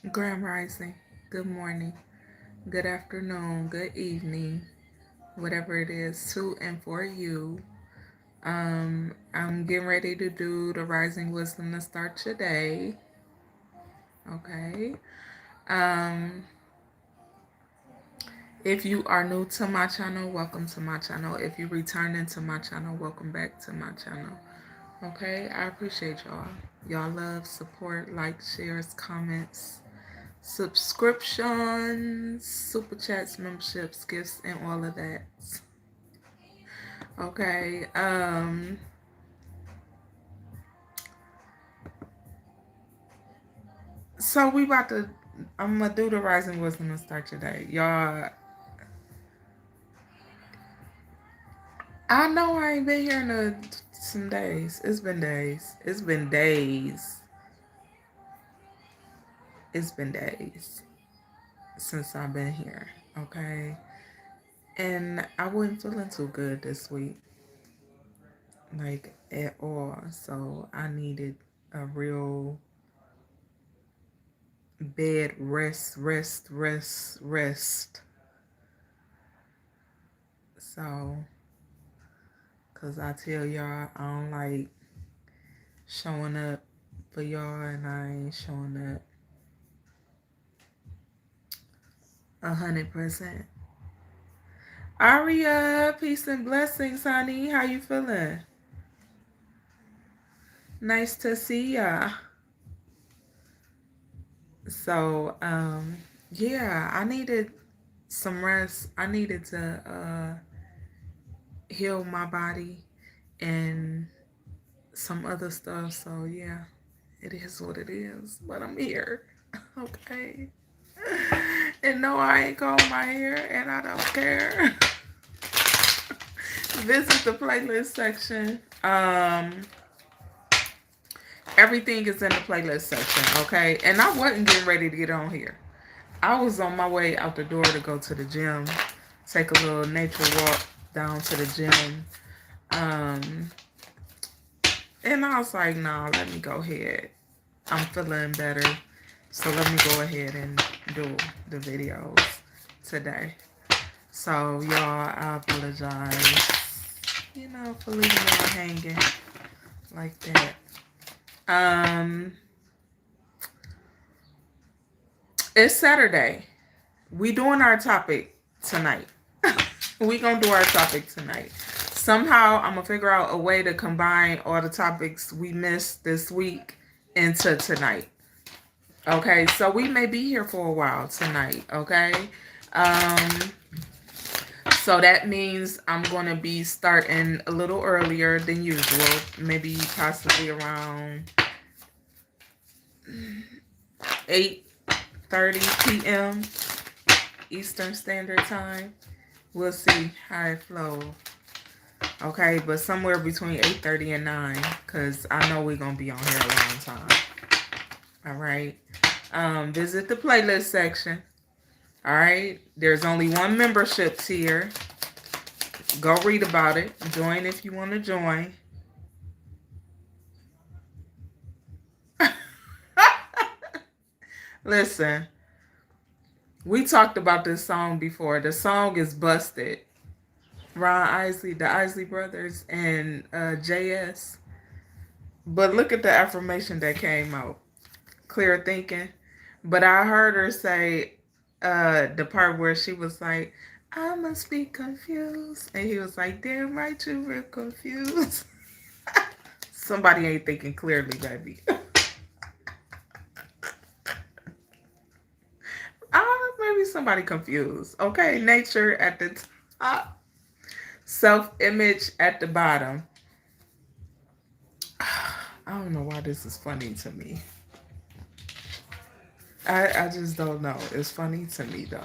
Grand Rising. Good morning. Good afternoon. Good evening. Whatever it is to and for you. I'm getting ready to do the Rising Wisdom to start today. Okay. Um, if you are new to my channel, welcome to my channel. If you return into my channel, welcome back to my channel. Okay, I appreciate y'all. Y'all love, support, like, shares, comments, subscriptions, super chats, memberships, gifts, and all of that. Okay. So we about to. I'm gonna do the Rising Wisdom and start today, y'all. I know I ain't been here in some days. It's been days. It's been days. It's been days since I've been here. Okay. And I wasn't feeling too good this week, like at all. So I needed a real bed rest. So, cause I tell y'all I don't like showing up for y'all, and I ain't showing up 100%. Aria, peace and blessings, honey. How you feeling? Nice to see ya. So, yeah, I needed some rest. I needed to heal my body and some other stuff. So, yeah, it is what it is. But I'm here. Okay. And no, I ain't combed my hair, and I don't care. Visit the playlist section. Everything is in the playlist section, okay? And I wasn't getting ready to get on here. I was on my way out the door to go to the gym, take a little nature walk down to the gym. Um, and I was like, nah, let me go ahead. I'm feeling better. So let me go ahead and do the videos today. So y'all, I apologize, for leaving y'all hanging like that. It's Saturday. We doing our topic tonight. We gonna do our topic tonight. Somehow I'm gonna figure out a way to combine all the topics we missed this week into tonight. Okay, so we may be here for a while tonight. Okay, so that means I'm gonna be starting a little earlier than usual, maybe possibly around 8:30 p.m. Eastern Standard Time. We'll see how it flows. Okay, but somewhere between 8:30 and 9, because I know we're going to be on here a long time. All right. Visit the playlist section. All right. There's only one membership tier. Go read about it. Join if you want to join. Listen, we talked about this song before. The song is Busted. Ron Isley, the Isley Brothers, and JS. But look at the affirmation that came out. Clear thinking. But I heard her say the part where she was like, I must be confused. And he was like, damn right, you were confused. Somebody ain't thinking clearly, baby. Maybe somebody confused. Okay, nature at the top, self-image at the bottom. I don't know why this is funny to me. I just don't know. It's funny to me, though.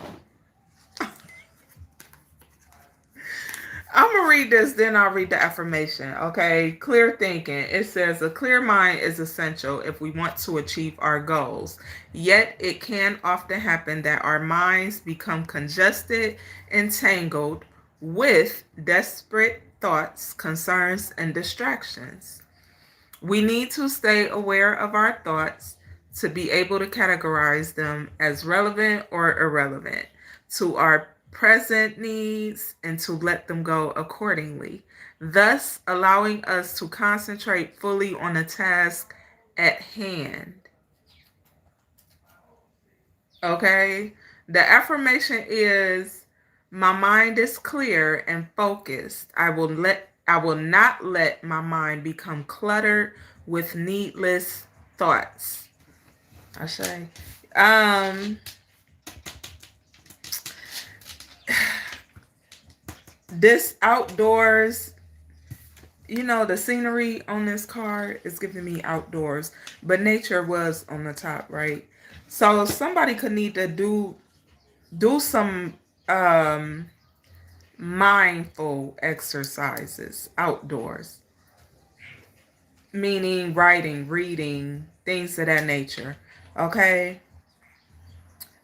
I'm going to read this, then I'll read the affirmation, okay? Clear thinking. It says, a clear mind is essential if we want to achieve our goals. Yet, it can often happen that our minds become congested and tangled with desperate thoughts, concerns, and distractions. We need to stay aware of our thoughts to be able to categorize them as relevant or irrelevant to our present needs and to let them go accordingly, thus allowing us to concentrate fully on the task at hand. Okay? The affirmation is, my mind is clear and focused. I will not let my mind become cluttered with needless thoughts. I say. This outdoors, the scenery on this card is giving me outdoors, but nature was on the top, right? So somebody could need to do some mindful exercises outdoors, meaning writing, reading, things of that nature. Okay?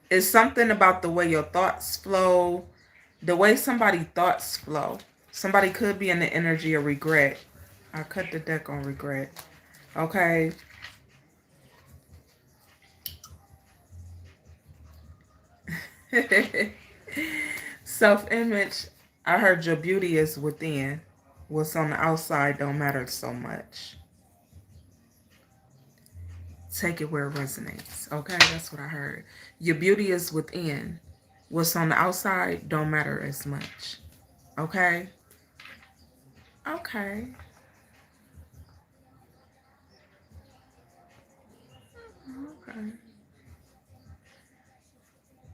It's something about the way your thoughts flow, the way somebody's thoughts flow. Somebody could be in the energy of regret. I cut the deck on regret. Okay? Self-image, I heard your beauty is within. What's on the outside don't matter so much. Take it where it resonates. Okay, that's what I heard. Your beauty is within. What's on the outside don't matter as much. Okay? Okay. Okay.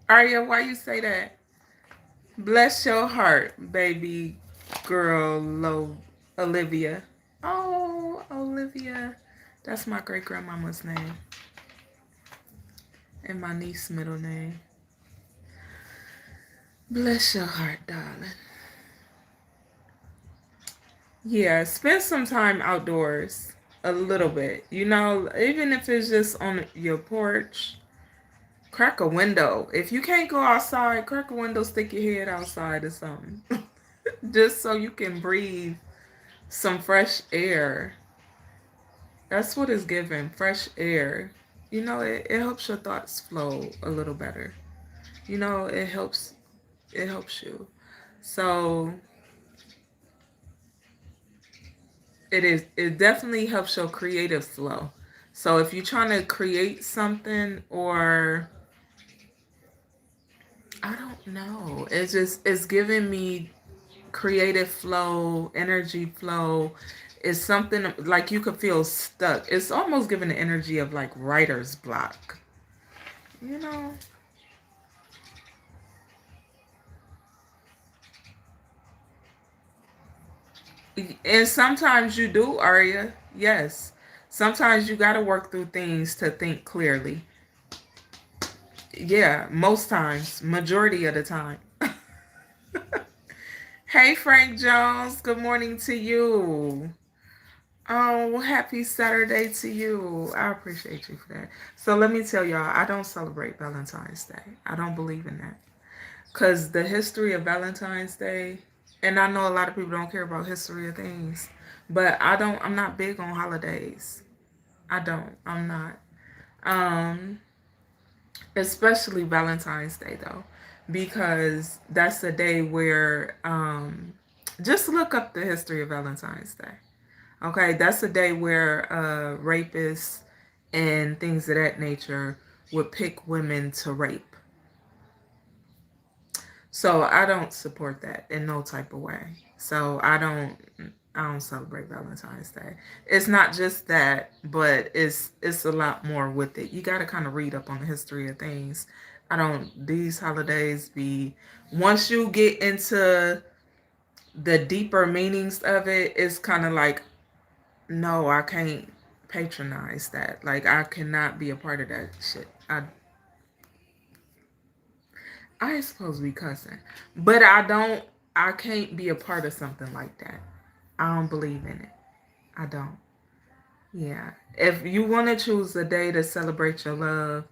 Arya, why you say that? Bless your heart, baby girl, Olivia. Oh, Olivia. That's my great grandmama's name. And my niece's middle name. Bless your heart, darling. Yeah, spend some time outdoors. A little bit. Even if it's just on your porch, crack a window. If you can't go outside, crack a window, stick your head outside or something. Just so you can breathe some fresh air. That's what it's given, fresh air. It helps your thoughts flow a little better. It helps you. So it definitely helps your creative flow. So if you're trying to create something, or I don't know, it's giving me creative flow, energy flow. It's something like you could feel stuck. It's almost giving the energy of like writer's block. And sometimes you do, Arya. Yes. Sometimes you got to work through things to think clearly. Yeah, most times, majority of the time. Hey, Frank Jones. Good morning to you. Oh, happy Saturday to you. I appreciate you for that. So let me tell y'all, I don't celebrate Valentine's Day. I don't believe in that. Because the history of Valentine's Day, and I know a lot of people don't care about history of things, but I'm not big on holidays. I'm not. Especially Valentine's Day though, because that's the day where, just look up the history of Valentine's Day. Okay, that's the day where rapists and things of that nature would pick women to rape. So I don't support that in no type of way. So I don't celebrate Valentine's Day. It's not just that, but it's a lot more with it. You got to kind of read up on the history of things. These holidays be, once you get into the deeper meanings of it, it's kind of like, no, I can't patronize that. Like, I cannot be a part of that shit. I ain't supposed to be cussing, but I can't be a part of something like that. I don't believe in it. I don't. Yeah. If you want to choose a day to celebrate your love,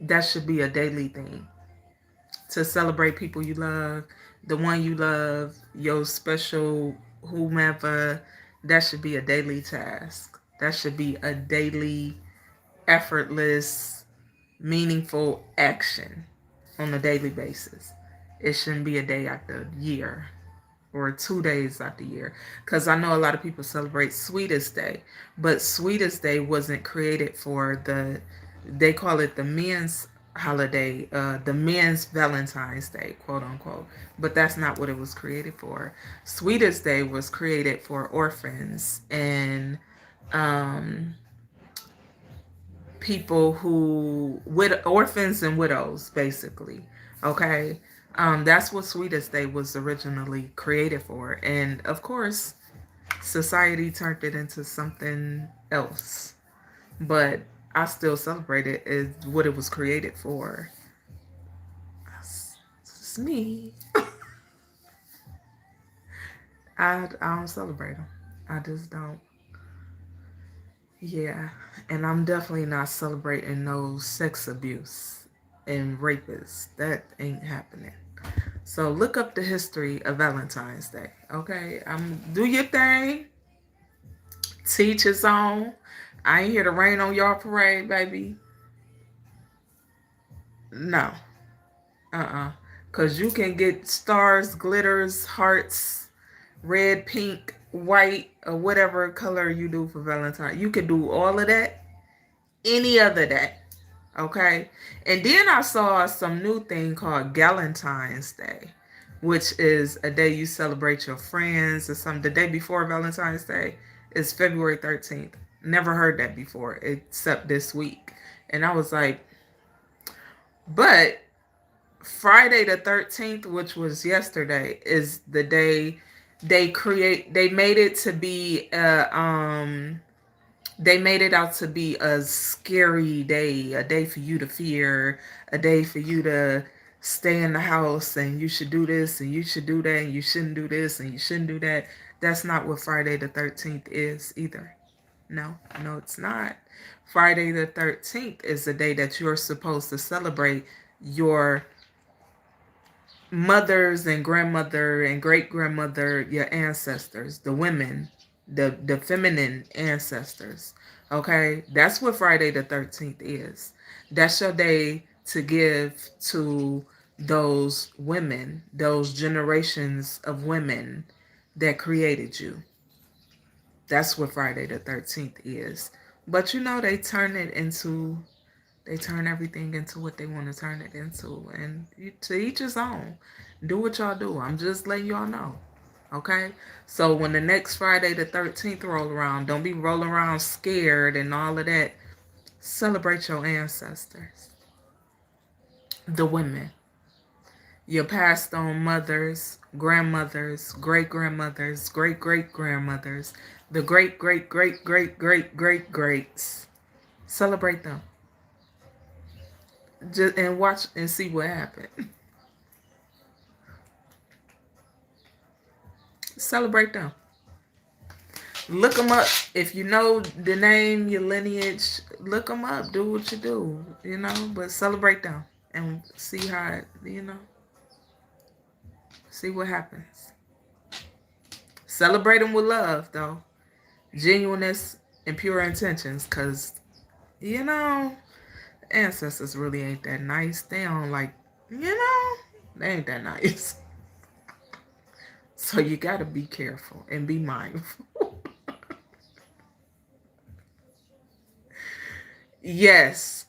that should be a daily thing. To celebrate people you love, the one you love, your special whomever, that should be a daily task. That should be a daily effortless, meaningful action on a daily basis. It shouldn't be a day out the year or 2 days out the year. Because I know a lot of people celebrate Sweetest Day, but Sweetest Day wasn't created for they call it the men's holiday, the men's Valentine's Day, quote unquote. But that's not what it was created for. Sweetest Day was created for orphans and um, people who, with orphans and widows, basically. Okay. That's what Sweetest Day was originally created for. And of course, society turned it into something else. But I still celebrate it as what it was created for. It's me. I don't celebrate them. I just don't. Yeah. And I'm definitely not celebrating no sex abuse and rapists. That ain't happening. So look up the history of Valentine's Day. Okay? Do your thing. Teach his own. I ain't here to rain on your parade, baby. No. Because you can get stars, glitters, hearts, red, pink, white, or whatever color you do for Valentine. You can do all of that any other day. Okay? And then I saw some new thing called Galentine's Day, which is a day you celebrate your friends or something. The day before Valentine's Day is February 13th. Never heard that before, except this week. And I was like, but Friday the 13th, which was yesterday, is the day they made it to be they made it out to be a scary day, a day for you to fear, a day for you to stay in the house and you should do this and you should do that and you shouldn't do this and you shouldn't do that. That's not what Friday the 13th is either. No, it's not. Friday the 13th is the day that you're supposed to celebrate your mothers and grandmother and great grandmother, your ancestors, the women, the feminine ancestors. Okay, that's what Friday the 13th is. That's your day to give to those women, those generations of women that created you. That's what Friday the 13th is. But they turn everything into what they want to turn it into. And to each his own. Do what y'all do. I'm just letting y'all know. Okay? So when the next Friday the 13th roll around, don't be rolling around scared and all of that. Celebrate your ancestors. The women. Your passed on mothers, grandmothers, great grandmothers, great great grandmothers, the great great great great great great greats. Celebrate them. Just and watch and see what happened. Celebrate them. Look them up. If you know the name, your lineage, look them up. Do what you do, but celebrate them and see how see what happens. Celebrate them with love, though. Genuineness and pure intentions, because, ancestors really ain't that nice. They don't they ain't that nice. So you got to be careful and be mindful. Yes,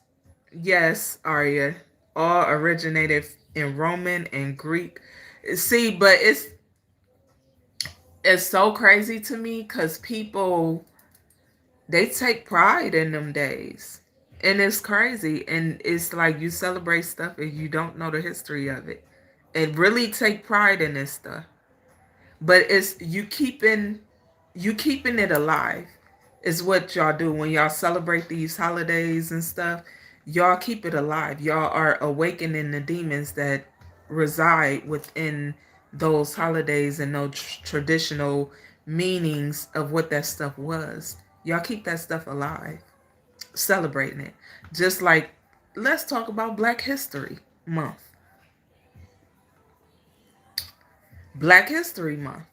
Arya. All originated in Roman and Greek. See, but it's so crazy to me because people, they take pride in them days. And it's crazy. And it's like you celebrate stuff and you don't know the history of it. And really take pride in this stuff. But it's you keeping it alive is what y'all do when y'all celebrate these holidays and stuff. Y'all keep it alive. Y'all are awakening the demons that reside within those holidays and those traditional meanings of what that stuff was. Y'all keep that stuff alive, celebrating it. Just like, let's talk about Black History Month. Black History Month.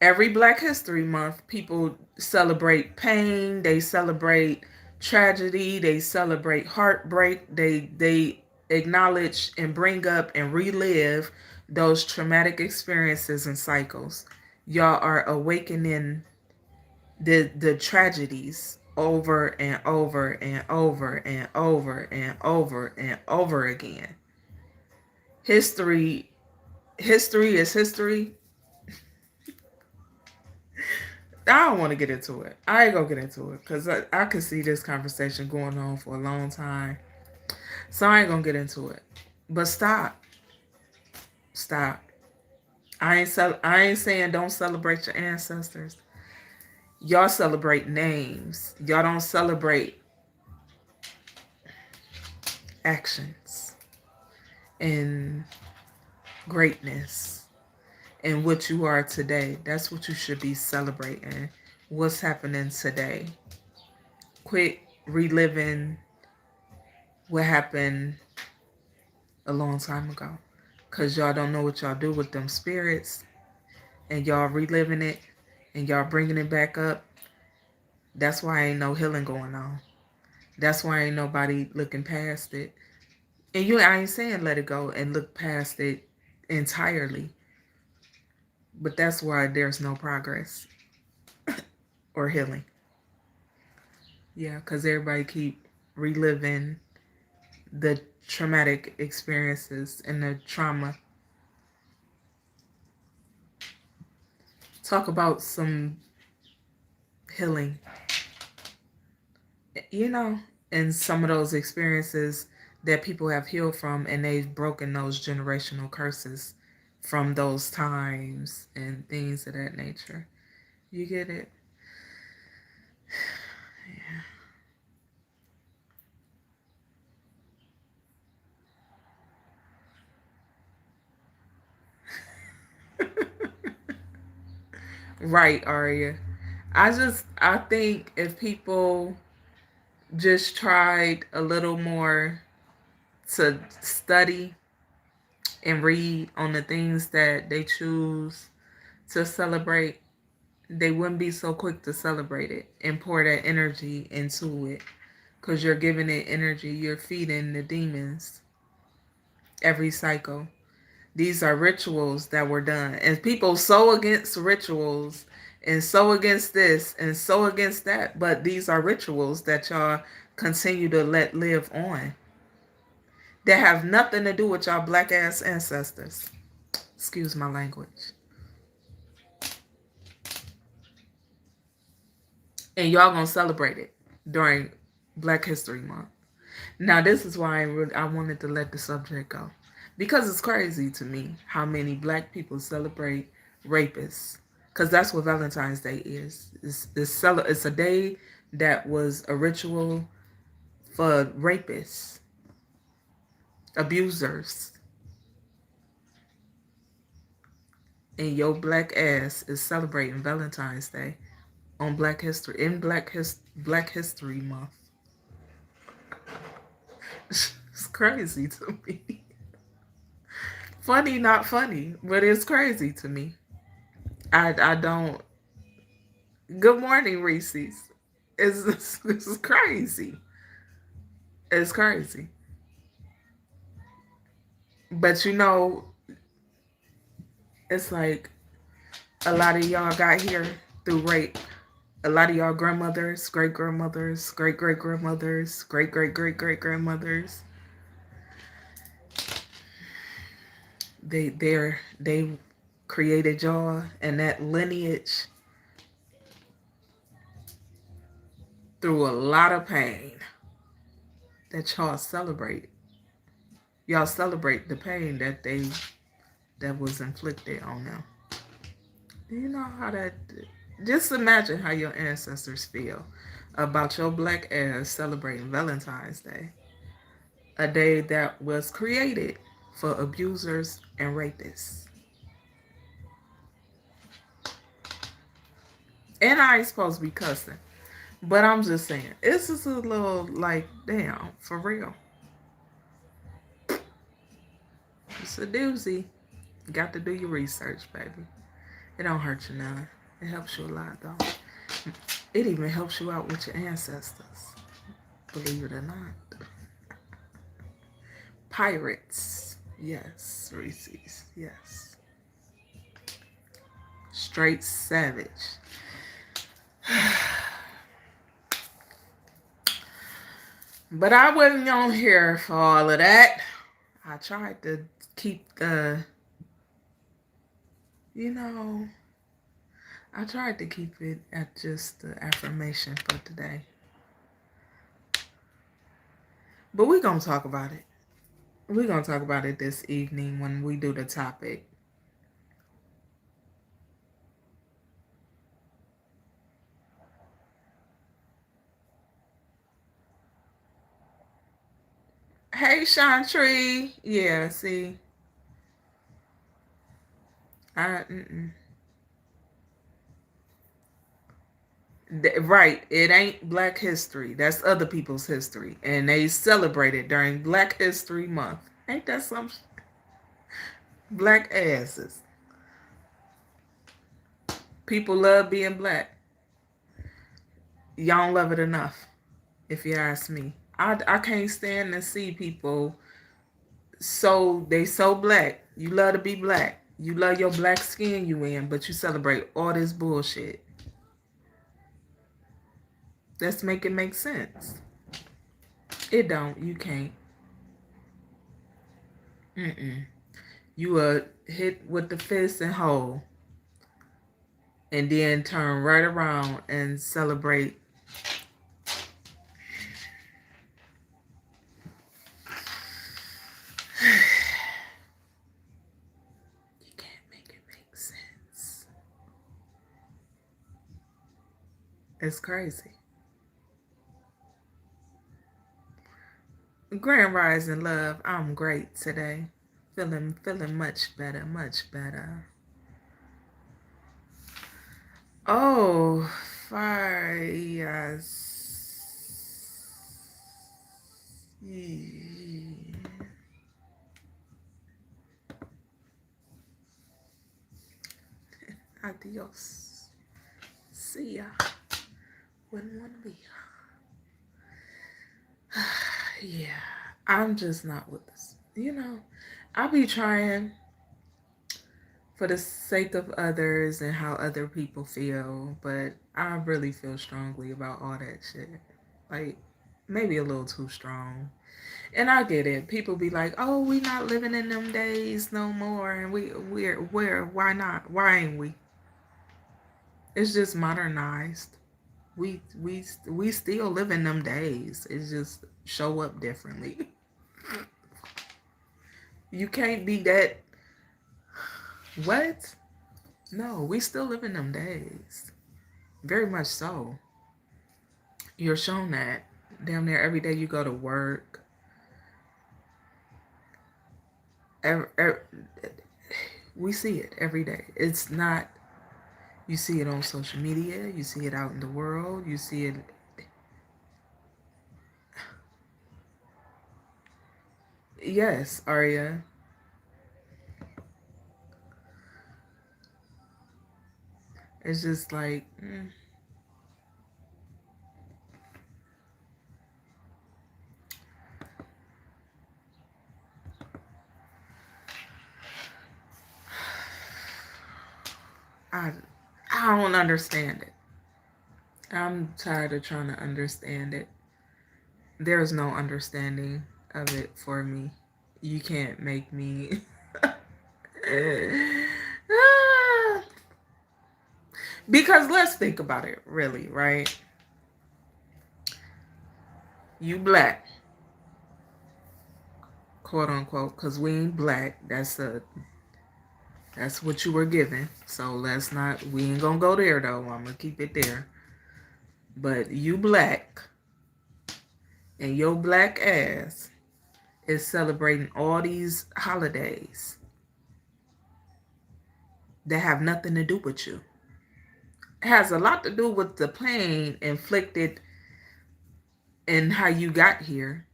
Every Black History Month, people celebrate pain, they celebrate tragedy, they celebrate heartbreak, they acknowledge and bring up and relive those traumatic experiences and cycles. Y'all are awakening the tragedies over and over and over and over and over and over again. History is history. I don't want to get into it. I ain't gonna get into it because I can see this conversation going on for a long time. So I ain't gonna get into it. But stop. I ain't saying don't celebrate your ancestors. Y'all celebrate names. Y'all don't celebrate actions and greatness and what you are today. That's what you should be celebrating. What's happening today. Quit reliving what happened a long time ago. Because y'all don't know what y'all do with them spirits. And y'all reliving it. And y'all bringing it back up. That's why ain't no healing going on. That's why ain't nobody looking past it. And I ain't saying let it go and look past it entirely. But that's why there's no progress or healing. Yeah, because everybody keep reliving the traumatic experiences and the trauma. Talk about some healing. And some of those experiences that people have healed from, and they've broken those generational curses from those times and things of that nature. You get it? Yeah. Right, Aria. I think if people just tried a little more to study and read on the things that they choose to celebrate, they wouldn't be so quick to celebrate it and pour that energy into it. Because you're giving it energy, you're feeding the demons every cycle. These are rituals that were done. And people so against rituals and so against this and so against that. But these are rituals that y'all continue to let live on. That have nothing to do with y'all black ass ancestors. Excuse my language. And y'all gonna celebrate it during Black History Month. Now this is why I wanted to let the subject go. Because it's crazy to me how many black people celebrate rapists. Because that's what Valentine's Day is. It's a day that was a ritual for rapists, abusers. And your black ass is celebrating Valentine's Day on Black History Month. It's crazy to me. Funny, not funny, but it's crazy to me. I don't. Good morning, Reese's. It's crazy. It's crazy. But it's like a lot of y'all got here through rape. A lot of y'all grandmothers, great grandmothers, great great grandmothers, great great great great grandmothers. They created y'all and that lineage through a lot of pain that y'all celebrate. Y'all celebrate the pain that was inflicted on them. Do you know how that? Just imagine how your ancestors feel about your black ass celebrating Valentine's Day, a day that was created for abusers and rapists. And I ain't supposed to be cussing, but I'm just saying, it's just a little like, damn, for real. It's a doozy. You got to do your research, baby. It don't hurt you none. It helps you a lot, though. It even helps you out with your ancestors. Believe it or not. Pirates. Yes. Reese's. Yes. Straight savage. But I wasn't on here for all of that. I tried to keep the, I tried to keep it at just the affirmation for today. But we're going to talk about it. We're going to talk about it this evening when we do the topic. Hey, Shantry. Yeah, see. Right. It ain't Black History. That's other people's history. And they celebrate it during Black History Month. Ain't that some black asses? People love being black. Y'all don't love it enough, if you ask me. I can't stand to see people they so black. You love to be black. You love your black skin you in, but you celebrate all this bullshit. Let's make it make sense. It don't. You can't. You are hit with the fist and hold, and then turn right around and celebrate. You can't make it make sense. It's crazy. Grand Rising Love, I'm great today. Feeling much better, much better. Oh, fire, yes. Adios. See ya. Wouldn't want to be. Yeah, I'm just not with this. I'll be trying for the sake of others and how other people feel, but I really feel strongly about all that shit. Like, maybe a little too strong. And I get it. People be like, "Oh, we not living in them days no more," and why not? Why ain't we? It's just modernized. We still live in them days. It just show up differently. You can't be that. What? No, we still live in them days. Very much so. You're shown that damn near every day you go to work. We see it every day. It's not. You see it on social media. You see it out in the world. You see it. Yes, Arya. It's just like. I don't understand it. I'm tired of trying to understand it. There's no understanding of it for me. You can't make me. Because let's think about it, really, right? You black, quote unquote, because we ain't black. That's what you were given. So we ain't gonna go there though. I'm gonna keep it there. But you black, and your black ass is celebrating all these holidays that have nothing to do with you. It has a lot to do with the pain inflicted and how you got here.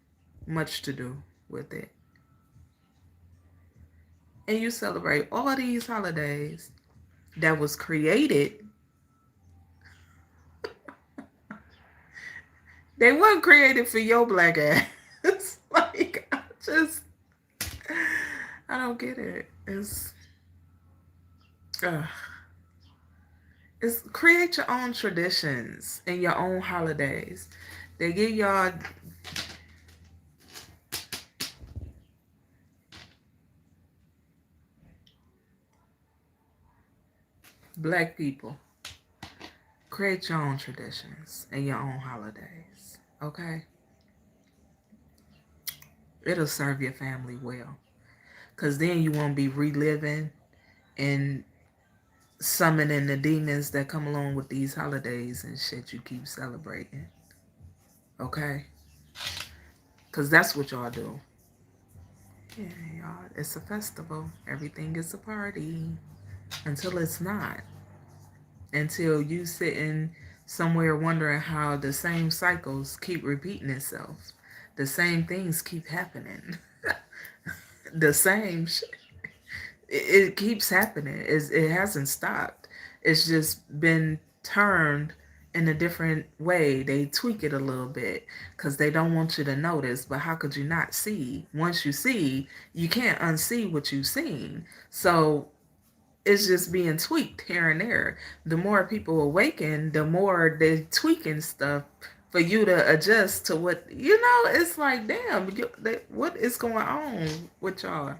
Much to do with it. And you celebrate all these holidays that was created, they weren't created for your black ass. Like, I don't get it. Uh, it's create your own traditions and your own holidays. They give y'all black people. Create your own traditions and your own holidays. Okay? It'll serve your family well. Because then you won't be reliving and summoning the demons that come along with these holidays and shit you keep celebrating. Okay? Because that's what y'all do. Yeah, y'all. It's a festival. Everything is a party. Until it's not. Until you sitting somewhere wondering how the same cycles keep repeating itself. The same things keep happening. The same shit. It keeps happening. It hasn't stopped. It's just been turned in a different way. They tweak it a little bit because they don't want you to notice. But how could you not see? Once you see, you can't unsee what you've seen. So it's just being tweaked here and there. The more people awaken, the more they're tweaking stuff for you to adjust to what, it's like, damn, what is going on with y'all?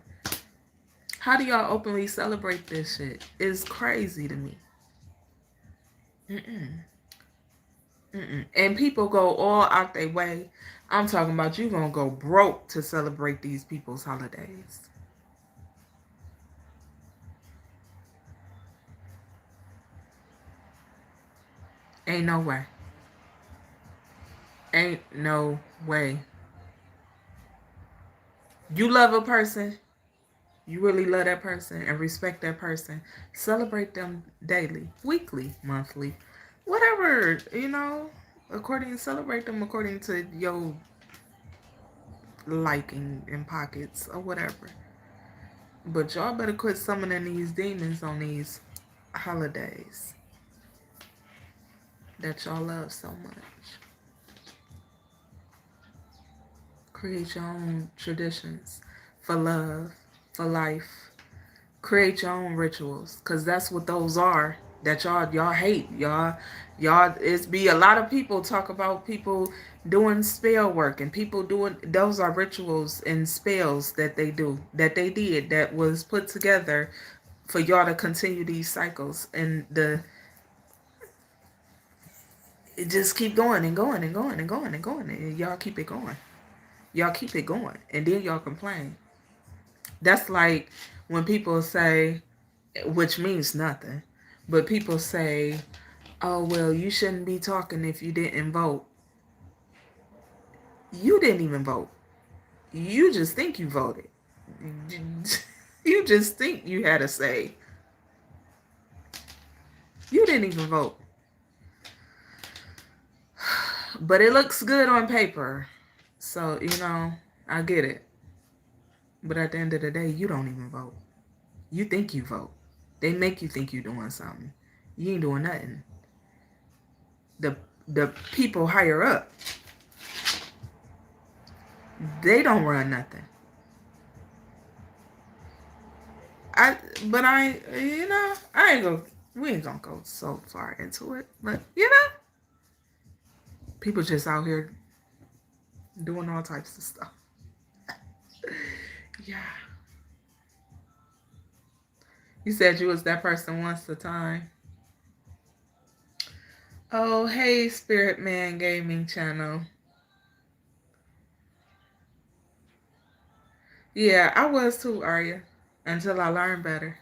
How do y'all openly celebrate this shit? It's crazy to me. And people go all out their way. I'm talking about you gonna go broke to celebrate these people's holidays. Ain't no way. Ain't no way. You love a person, you really love that person and respect that person, celebrate them daily, weekly, monthly, whatever, celebrate them according to your liking and pockets or whatever. But y'all better quit summoning these demons on these holidays that y'all love so much. Create your own traditions for love, for life. Create your own rituals, because that's what those are that y'all hate. It's be a lot of people talk about people doing spell work and people doing, those are rituals and spells that they do, that they did, that was put together for y'all to continue these cycles, and it just keep going and going and going and going and going, and y'all keep it going. Y'all keep it going, and then y'all complain. That's like when people say, which means nothing, but people say, oh, well, you shouldn't be talking if you didn't vote. You didn't even vote. You just think you voted. You just think you had a say. You didn't even vote. But it looks good on paper. So, I get it. But at the end of the day, you don't even vote. You think you vote. They make you think you're doing something. You ain't doing nothing. The people higher up, they don't run nothing. We ain't gonna go so far into it. But, people just out here doing all types of stuff. Yeah. You said you was that person once a time. Oh, hey, Spirit Man Gaming Channel. Yeah, I was too, Arya, until I learned better.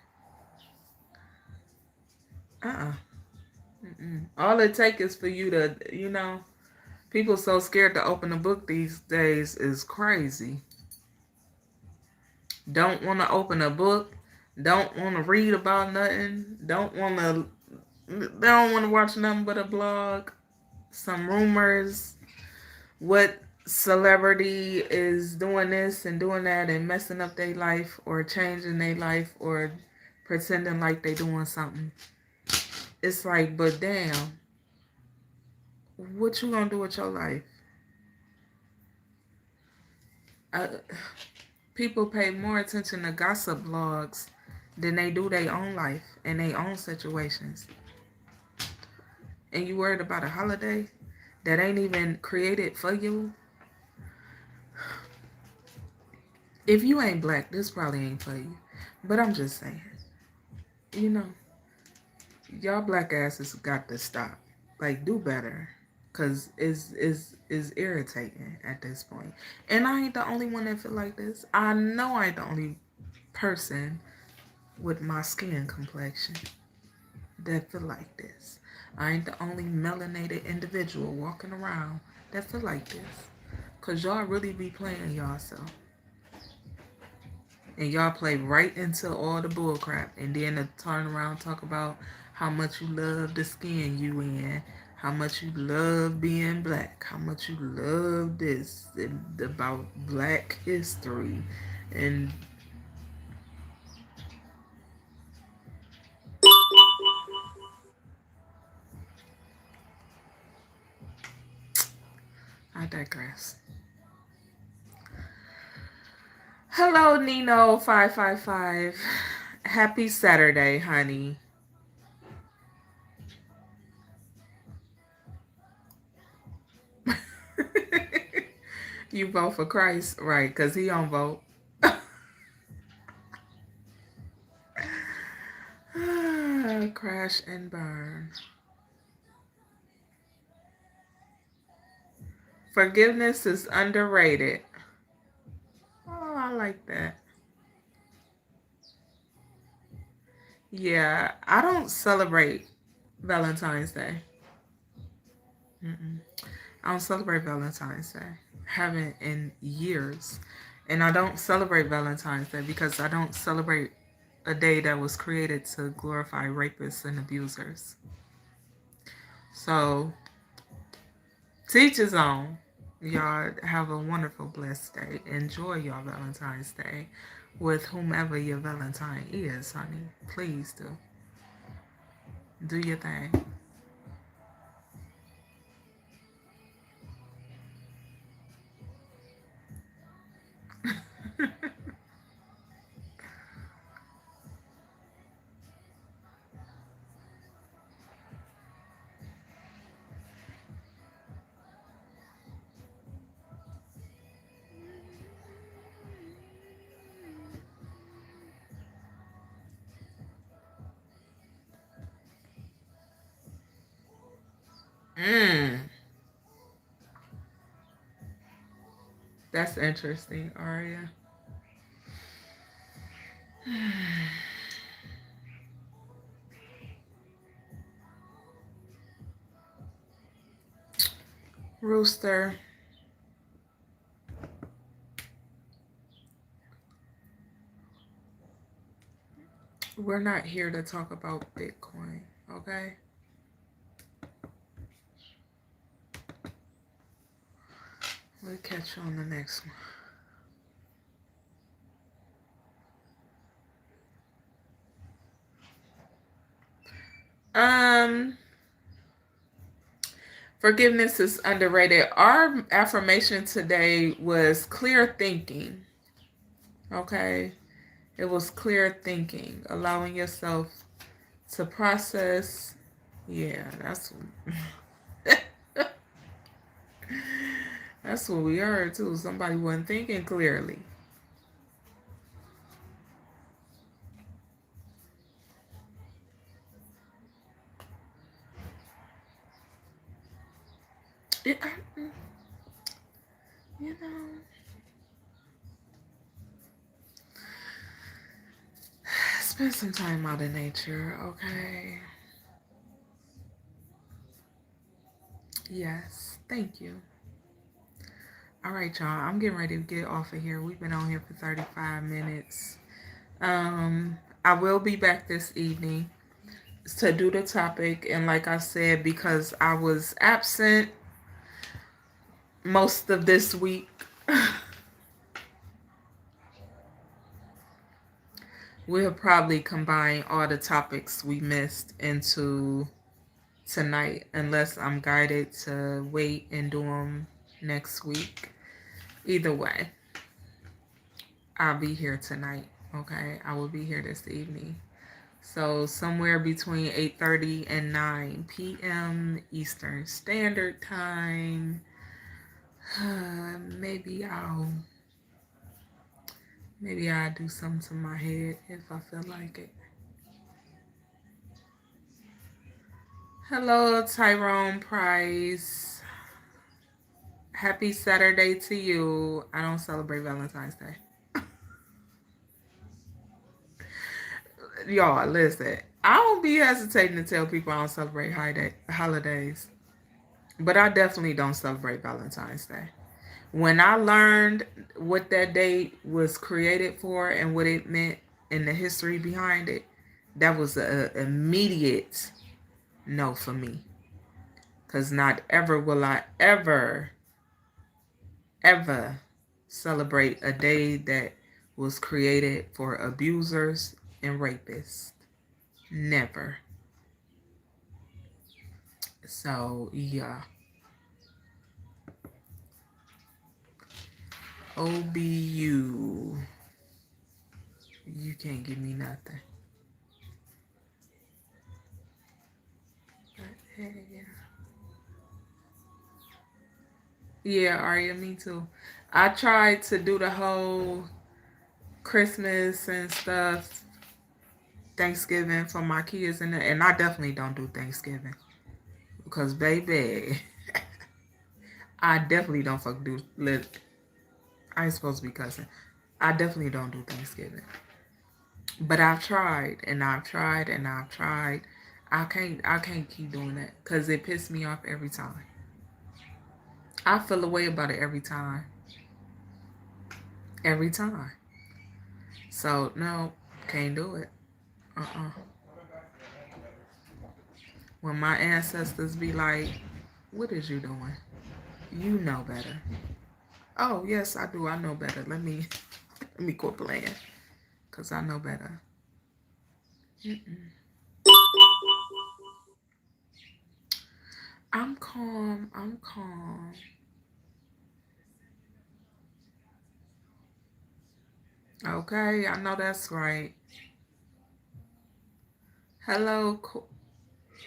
All it takes is for you to, people so scared to open a book these days is crazy. Don't want to open a book. Don't want to read about nothing. Don't want to watch nothing but a blog. Some rumors. What celebrity is doing this and doing that and messing up their life or changing their life or pretending like they doing something. It's like, but damn, what you gonna do with your life? People pay more attention to gossip blogs than they do their own life and their own situations. And you worried about a holiday that ain't even created for you? If you ain't black, this probably ain't for you. But I'm just saying, you know, y'all black asses got to stop. Like, do better. Because it's irritating at this point. And I ain't the only one that feel like this. I know I ain't the only person with my skin complexion that feel like this. I ain't the only melanated individual walking around that feel like this. Because y'all really be playing y'all self. And y'all play right into all the bull crap. And then to turn around and talk about how much you love the skin you in. How much you love being black. How much you love this. And about black history. And I digress. Hello, Nino555. Happy Saturday, honey. You vote for Christ, right? Because he don't vote. Crash and burn. Forgiveness is underrated. Oh, I like that. Yeah, I don't celebrate Valentine's Day. I don't celebrate Valentine's Day. Haven't in years. And I don't celebrate Valentine's Day because I don't celebrate a day that was created to glorify rapists and abusers. So, teach his own. Y'all have a wonderful, blessed day. Enjoy your Valentine's Day with whomever your Valentine is, honey. Please do. Do your thing. That's interesting, Aria. Rooster. We're not here to talk about Bitcoin, okay? We'll catch you on the next one. Forgiveness is underrated. Our affirmation today was clear thinking. Okay? It was clear thinking, allowing yourself to process. Yeah, that's that's what we heard too. Somebody wasn't thinking clearly. You know, spend some time out in nature, okay? Yes, thank you. All right, y'all. I'm getting ready to get off of here. We've been on here for 35 minutes. I will be back this evening to do the topic. And like I said, because I was absent most of this week, we'll probably combine all the topics we missed into tonight, unless I'm guided to wait and do them next week. Either way, I'll be here tonight. Okay, I will be here this evening. So somewhere between 8:30 and 9 p.m. Eastern Standard Time. Maybe I'll do something to my head if I feel like it. Hello, Tyrone Price. Happy Saturday to you. I don't celebrate Valentine's Day. Y'all, listen. I don't be hesitating to tell people I don't celebrate holidays. But I definitely don't celebrate Valentine's Day. When I learned what that date was created for and what it meant and the history behind it, that was an immediate no for me. Because not ever will I ever celebrate a day that was created for abusers and rapists. Never. So, yeah. OBU. You can't give me nothing. But, hey, yeah. Yeah, Arya, me too. I tried to do the whole Christmas and stuff, Thanksgiving for my kids, and I definitely don't do Thanksgiving. Because, baby, I definitely don't I ain't supposed to be cussing. I definitely don't do Thanksgiving. But I've tried, and I've tried, and I've tried. I can't keep doing that because it pisses me off every time. I feel a way about it every time. Every time. So, no, can't do it. When my ancestors be like, what is you doing? You know better. Oh, yes, I do. I know better. Let me quit playing. Because I know better. I'm calm. Okay, I know that's right. Hello,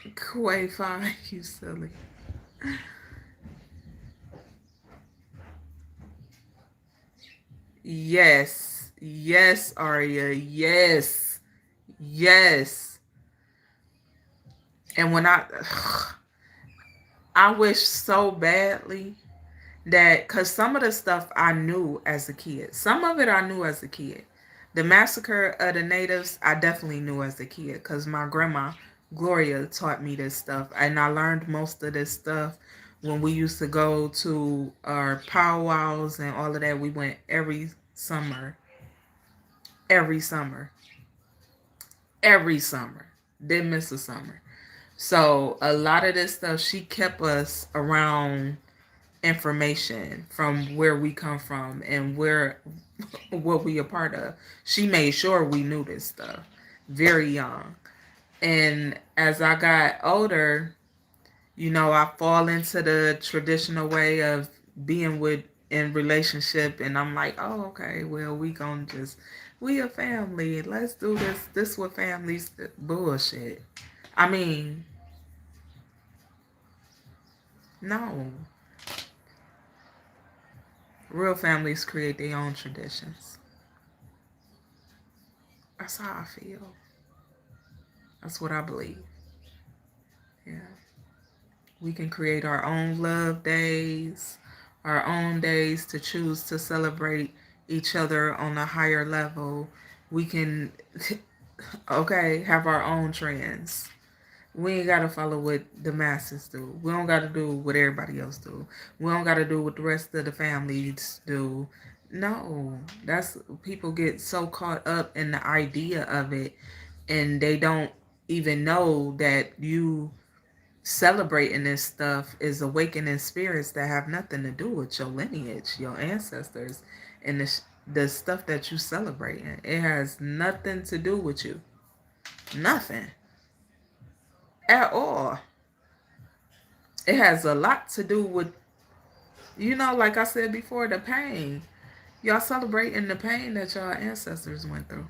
Quay5, you silly. Yes, Arya, yes. And when I wish so badly that, because some of the stuff I knew as a kid. Some of it I knew as a kid. The massacre of the natives, I definitely knew as a kid because my grandma, Gloria, taught me this stuff. And I learned most of this stuff when we used to go to our powwows and all of that. We went every summer. Didn't miss a summer. So a lot of this stuff, she kept us around information from where we come from and what we a part of. She made sure we knew this stuff very young. And as I got older, I fall into the traditional way of being in relationship, and I'm like, oh, okay, well, we a family. Let's do this. This what families bullshit. I mean, no. Real families create their own traditions. That's how I feel. That's what I believe. Yeah. We can create our own love days, our own days to choose to celebrate each other on a higher level. We can, okay, have our own trends. We ain't gotta follow what the masses do. We don't gotta do what everybody else do. We don't gotta do what the rest of the families do. No, that's people get so caught up in the idea of it, and they don't even know that you celebrating this stuff is awakening spirits that have nothing to do with your lineage, your ancestors, and the stuff that you celebrating. It has nothing to do with you. Nothing. At all. It has a lot to do with, like I said before, the pain. Y'all celebrating the pain that y'all ancestors went through.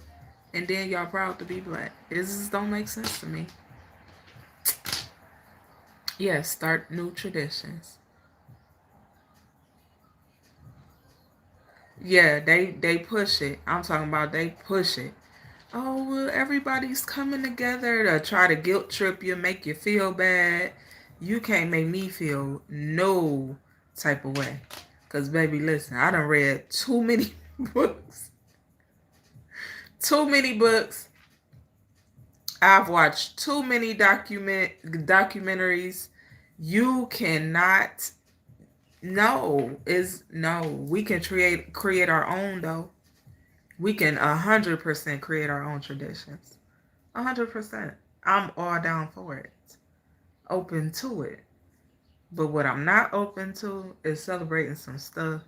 And then y'all proud to be black. It just don't make sense to me. Yes, start new traditions. Yeah, they push it. I'm talking about they push it. Oh, well, everybody's coming together to try to guilt trip you, make you feel bad. You can't make me feel no type of way. Because, baby, listen, I done read too many books. Too many books. I've watched too many documentaries. You cannot. No, we can create our own, though. We can 100% create our own traditions. 100%. I'm all down for it. Open to it. But what I'm not open to is celebrating some stuff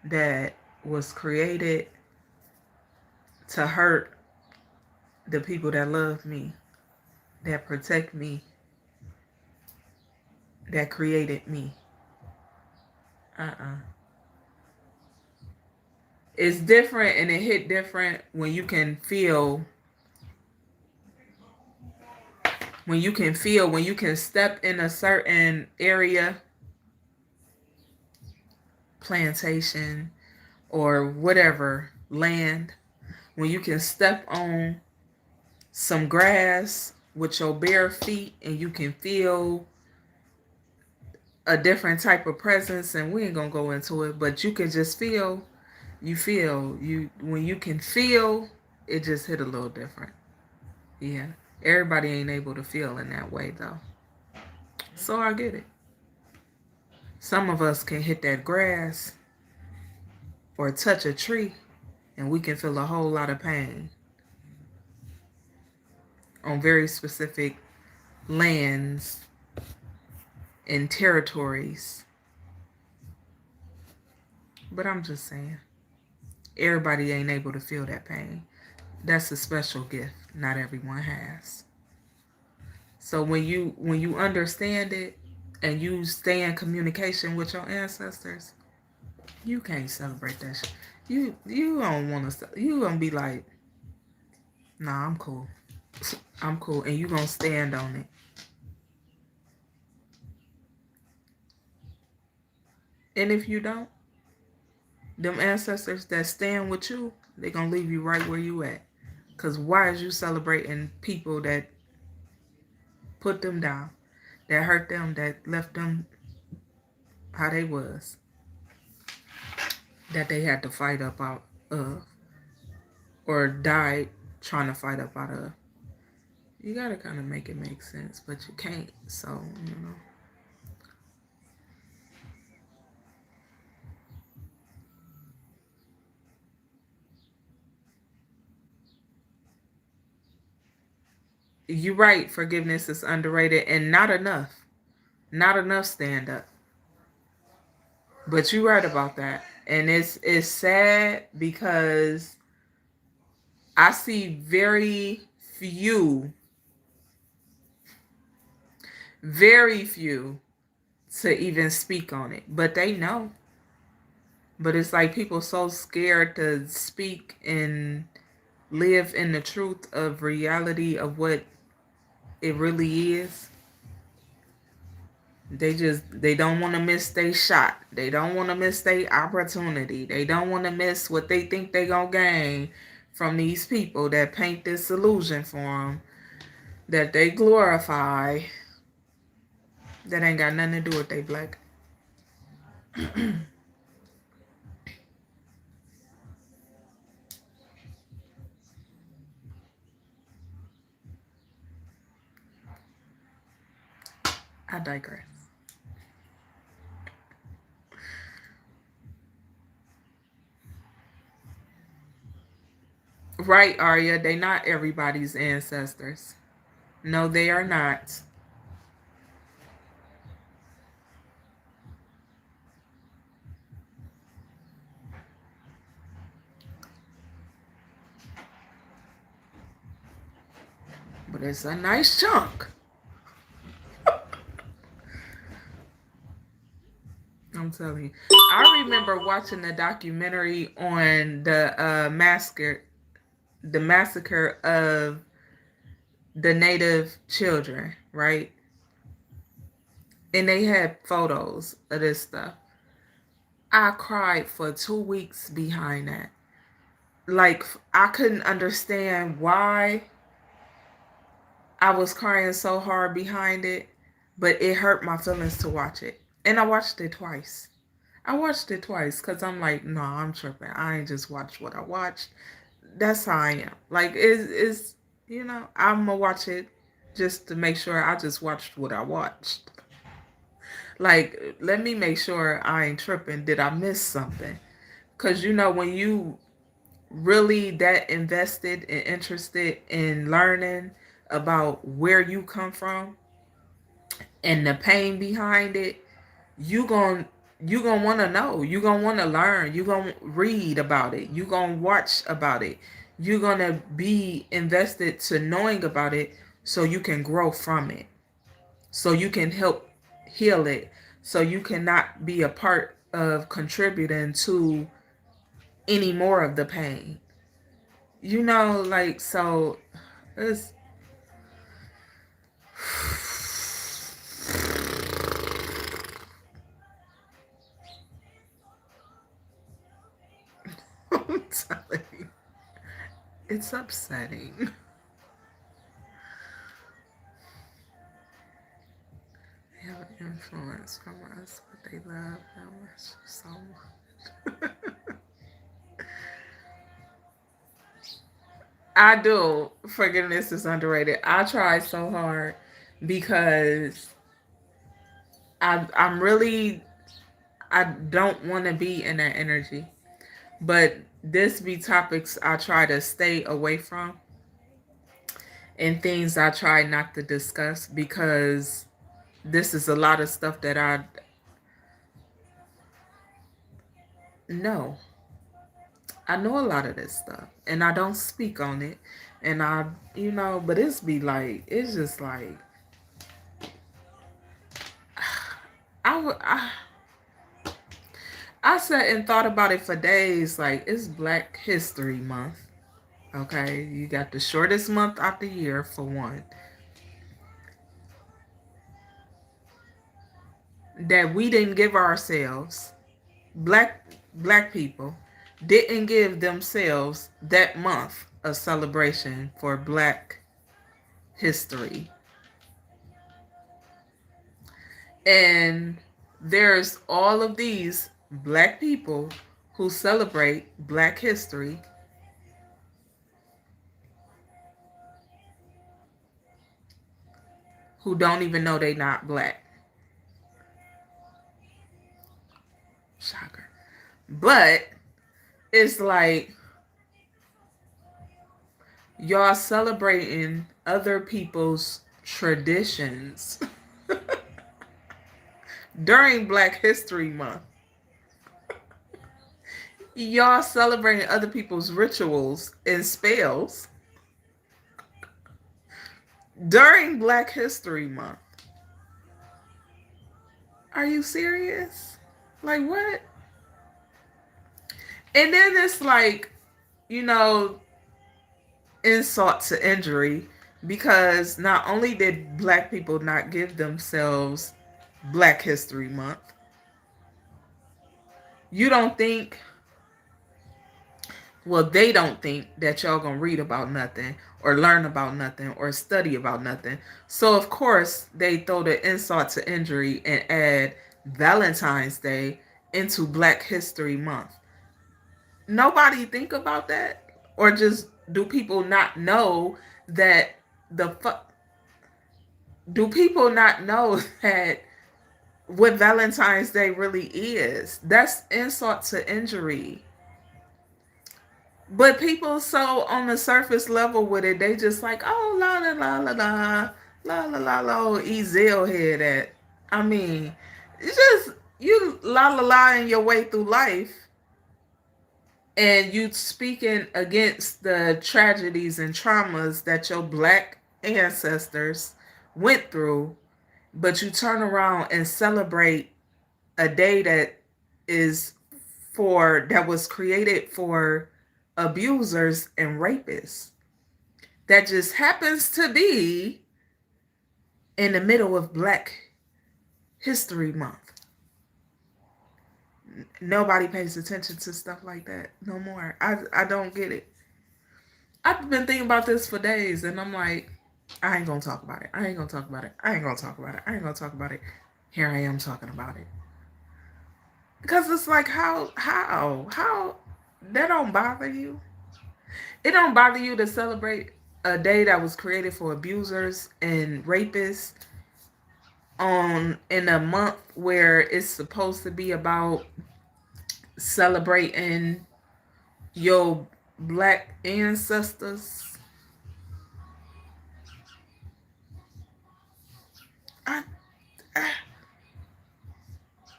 that was created to hurt the people that love me, that protect me, that created me. It's different, and it hit different when you can feel, when you can step in a certain area, plantation or whatever, land, when you can step on some grass with your bare feet and you can feel a different type of presence, and we ain't gonna go into it, but you can just feel, when you can feel, it just hit a little different. Yeah, everybody ain't able to feel in that way though, so I get it. Some of us can hit that grass or touch a tree and we can feel a whole lot of pain on very specific lands and territories. But I'm just saying, everybody ain't able to feel that pain. That's a special gift not everyone has. So when you understand it and you stay in communication with your ancestors, you can't celebrate that shit. You don't want to. You gonna be like, nah, I'm cool. I'm cool, and you gonna stand on it. And if you don't, them ancestors that stand with you, they gonna leave you right where you at. Cause why is you celebrating people that put them down, that hurt them, that left them how they was, that they had to fight up out of, or died trying to fight up out of? You gotta kind of make it make sense, but you can't. So, You're right, forgiveness is underrated and not enough. Not enough stand up. But you're right about that. And it's sad because I see very few to even speak on it. But they know. But it's like people so scared to speak and live in the truth of reality of what it really is. They don't want to miss their shot. They don't want to miss their opportunity. They don't want to miss what they think they gonna gain from these people that paint this illusion for them, that they glorify, that ain't got nothing to do with they black. I digress. Right, Arya, they not everybody's ancestors. No, they are not. but it's a nice chunk. I'm telling you. I remember watching the documentary on the massacre of the native children, right? And they had photos of this stuff. I cried for 2 weeks behind that. Like, I couldn't understand why I was crying so hard behind it, but it hurt my feelings to watch it. And I watched it twice. I watched it twice because I'm like, no, I'm tripping. I ain't just watched what I watched. That's how I am. Like, it's I'm going to watch it just to make sure I just watched what I watched. Like, let me make sure I ain't tripping. Did I miss something? Because, when you really that invested and interested in learning about where you come from and the pain behind it, you gon' want to know. You gonna want to learn. You gonna read about it. You gonna watch about it. You're gonna be invested to knowing about it so you can grow from it. So you can help heal it. So you cannot be a part of contributing to any more of the pain. Like, so it's I'm telling you, it's upsetting. They have an influence from us, but they love how much so much. I do. Forgiveness is underrated. I try so hard because I'm really, I don't want to be in that energy. But this be topics I try to stay away from and things I try not to discuss because this is a lot of stuff that I know. I know a lot of this stuff and I don't speak on it. And but it's just like, I sat and thought about it for days. Like, it's Black History Month. Okay, you got the shortest month out the year for one. That we didn't give ourselves, black people didn't give themselves that month of celebration for Black history. And there's all of these Black people who celebrate Black history who don't even know they're not Black. Shocker. But it's like, y'all celebrating other people's traditions during Black History Month. Y'all celebrating other people's rituals and spells during Black History Month. Are you serious? Like, what? And then it's like, insult to injury, because not only did Black people not give themselves Black History Month, you don't think, well, they don't think that y'all gonna read about nothing or learn about nothing or study about nothing. So of course they throw the insult to injury and add Valentine's Day into Black History Month. Nobody think about that? Or just, do people not know that do people not know that what Valentine's Day really is? That's insult to injury. But people so on the surface level with it, they just like, oh, la la la la la la la la la, Ezel head at. I mean, it's just, you la la la in your way through life, and you speaking against the tragedies and traumas that your Black ancestors went through, but you turn around and celebrate a day that was created for abusers and rapists, that just happens to be in the middle of Black History Month. Nobody pays attention to stuff like that no more. I don't get it. I've been thinking about this for days, and I'm like, I ain't gonna talk about it. I ain't gonna talk about it. I ain't gonna talk about it. I ain't gonna talk about it. Here I am talking about it. Because it's like, how that don't bother you? It don't bother you to celebrate a day that was created for abusers and rapists in a month where it's supposed to be about celebrating your Black ancestors. I,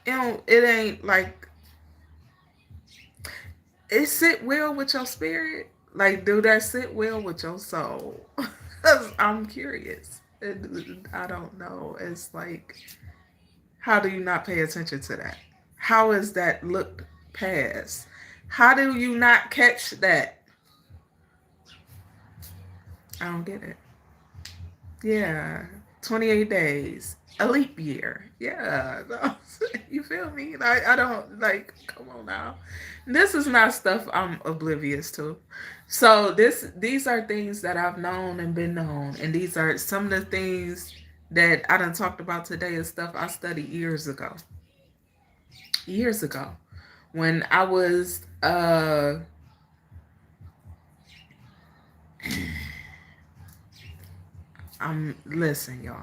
it ain't like it sit well with your spirit. Like, do that sit well with your soul? I'm curious. I don't know. It's like, how do you not pay attention to that? How is that looked past? How do you not catch that? I don't get it. Yeah, 28 days, a leap year. Yeah, you feel me? I don't, like, come on now. This is not stuff I'm oblivious to. So these are things that I've known and been known, and these are some of the things that I done talked about today is stuff I studied years ago. Years ago, when I was listen, y'all.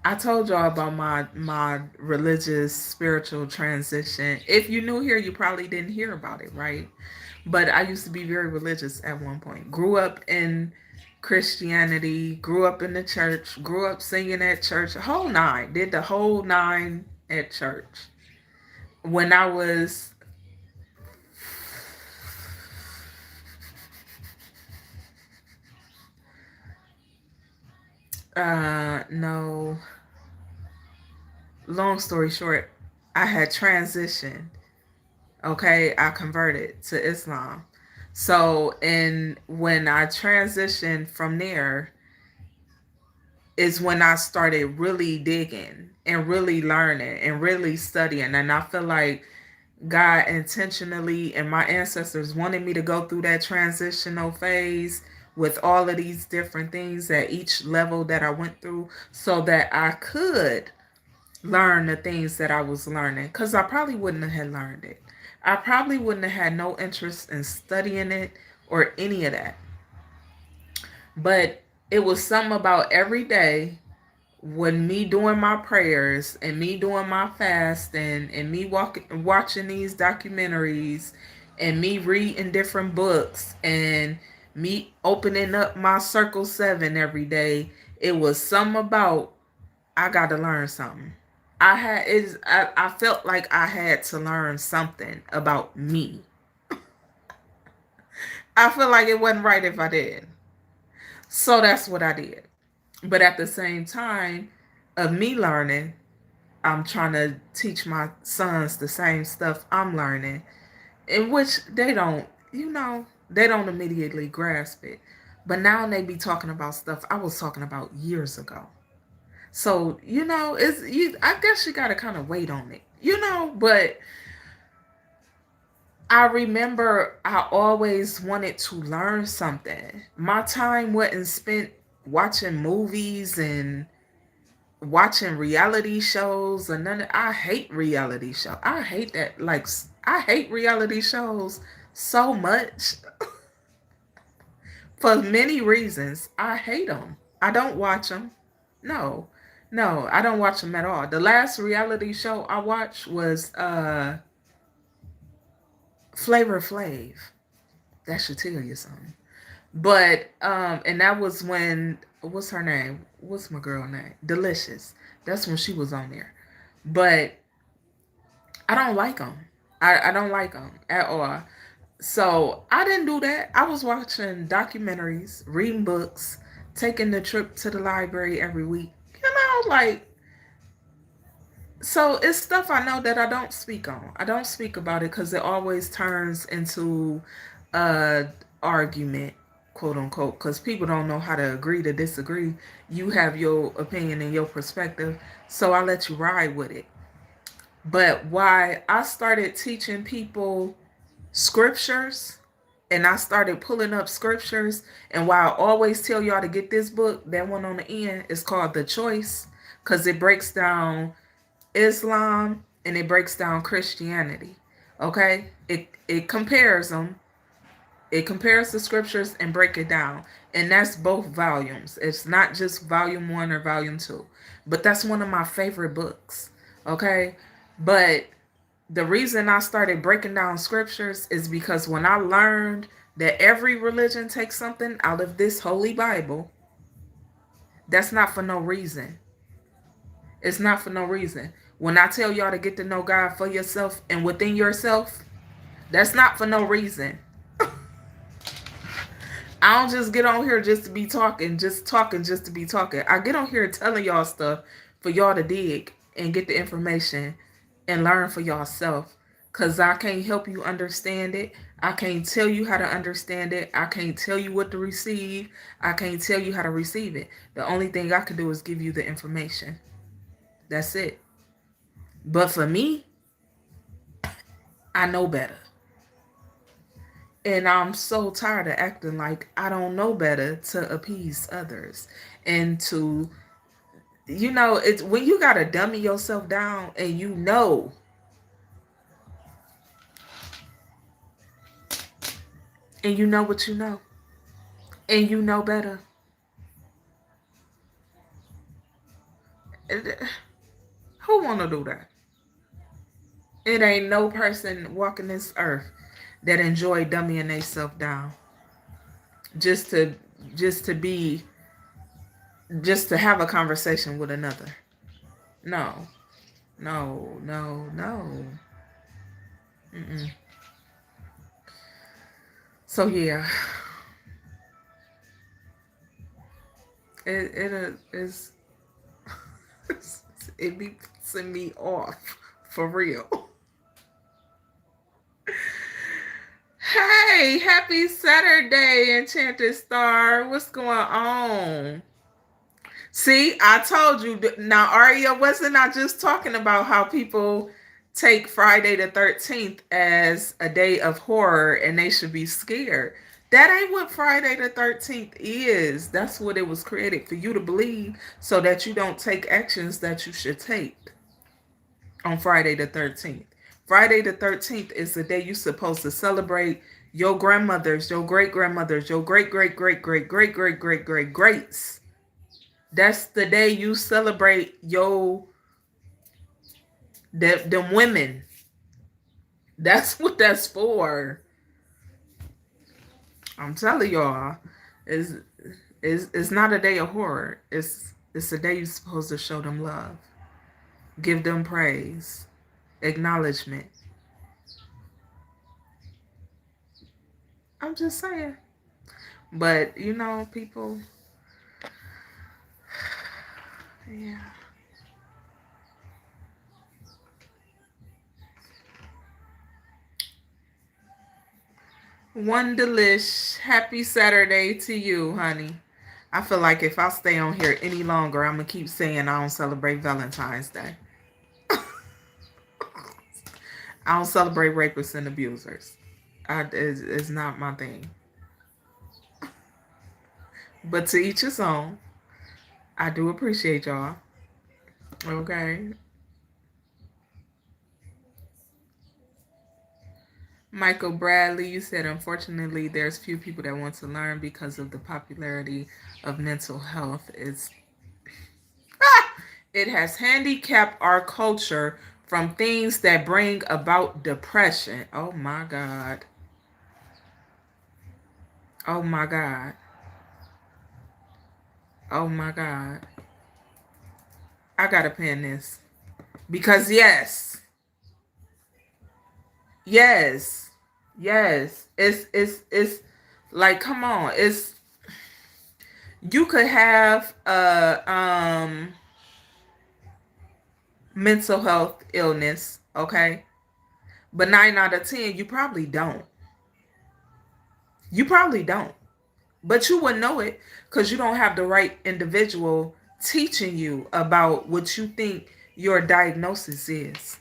I told y'all about my religious spiritual transition. If you new here, you probably didn't hear about it, right? But I used to be very religious at one point. Grew up in Christianity, grew up in the church, grew up singing at church, whole nine, did the whole nine at church. When I was no, long story short, I had transitioned. Okay, I converted to Islam. So, and when I transitioned from there is when I started really digging and really learning and really studying. And I feel like God intentionally and my ancestors wanted me to go through that transitional phase with all of these different things at each level that I went through so that I could learn the things that I was learning, because I probably wouldn't have learned it. I probably wouldn't have had no interest in studying it or any of that. But it was something about every day when me doing my prayers and me doing my fasting and me watching these documentaries and me reading different books and me opening up my Circle 7 every day. It was something about, I got to learn something. I felt like I had to learn something about me. I feel like it wasn't right if I did. So that's what I did. But at the same time of me learning, I'm trying to teach my sons the same stuff I'm learning, in which they don't, they don't immediately grasp it. But now they be talking about stuff I was talking about years ago. So, I guess you got to kind of wait on it, but I remember I always wanted to learn something. My time wasn't spent watching movies and watching reality shows and none of, I hate reality shows. I hate that. Like, I hate reality shows so much for many reasons. I hate them. I don't watch them. No. No, I don't watch them at all. The last reality show I watched was Flavor Flav. That should tell you something. But and that was when, what's her name? What's my girl name? Delicious. That's when she was on there. But I don't like them. I don't like them at all. So I didn't do that. I was watching documentaries, reading books, taking the trip to the library every week. Like, so it's stuff I know that I don't speak on. I don't speak about it because it always turns into a argument, quote unquote, because people don't know how to agree to disagree. You have your opinion and your perspective, so I let you ride with it. But why I started teaching people scriptures and I started pulling up scriptures, and why I always tell y'all to get this book, that one on the end, is called The Choice, because it breaks down Islam and it breaks down Christianity. Okay? It compares them. It compares the scriptures and break it down. And that's both volumes. It's not just volume 1 or volume 2. But that's one of my favorite books. Okay? But the reason I started breaking down scriptures is because when I learned that every religion takes something out of this holy Bible, that's not for no reason. It's not for no reason. When I tell y'all to get to know God for yourself and within yourself, that's not for no reason. I don't just get on here just to be talking, just to be talking. I get on here telling y'all stuff for y'all to dig and get the information and learn for yourself. Because I can't help you understand it. I can't tell you how to understand it. I can't tell you what to receive. I can't tell you how to receive it. The only thing I can do is give you the information. That's it. But for me, I know better. And I'm so tired of acting like I don't know better to appease others. And to, it's when you got to dummy yourself down and you know what you know. And you know better. Who want to do that? It ain't no person walking this earth that enjoy dummying themselves down. Just to have a conversation with another. No. Mm-mm. So yeah, it is it be pissing me off for real. Hey, happy Saturday, Enchanted Star. What's going on? See, I told you. Now, Aria, wasn't I just talking about how people take Friday the 13th as a day of horror and they should be scared? That ain't what Friday the 13th is. That's what it was created for you to believe so that you don't take actions that you should take on Friday the 13th. Friday the 13th is the day you're supposed to celebrate your grandmothers, your great-grandmothers, your great-great-great-great-great-great-great-greats. That's the day you celebrate them women. That's what that's for. I'm telling y'all, it's not a day of horror. It's a day you're supposed to show them love, give them praise, acknowledgement. I'm just saying. But people, yeah. One delish. Happy Saturday to you, honey. I feel like if I stay on here any longer, I'm going to keep saying I don't celebrate Valentine's Day. I don't celebrate rapists and abusers. It's not my thing. But to each his own. I do appreciate y'all. Okay. Michael Bradley, you said, unfortunately, there's few people that want to learn because of the popularity of mental health. It has handicapped our culture from things that bring about depression. Oh my God. Oh my God. Oh my God. I gotta pin this. Because yes. It's like, come on. You could have a mental health illness, okay? But 9 out of 10, you probably don't. You probably don't. But you wouldn't know it because you don't have the right individual teaching you about what you think your diagnosis is.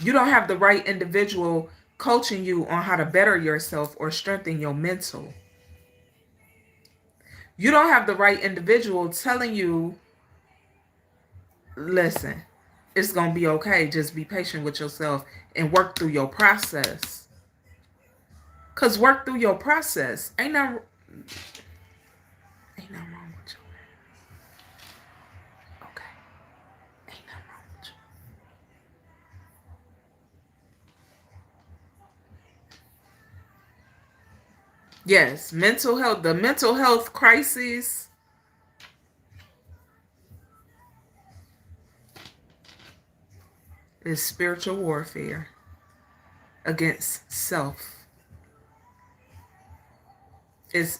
You don't have the right individual coaching you on how to better yourself or strengthen your mental. You don't have the right individual telling you, listen, it's going to be okay. Just be patient with yourself and work through your process. Because work through your process. Ain't nothing wrong with you. Okay. Ain't nothing wrong with you. Yes, mental health. The mental health crisis is spiritual warfare against self. Is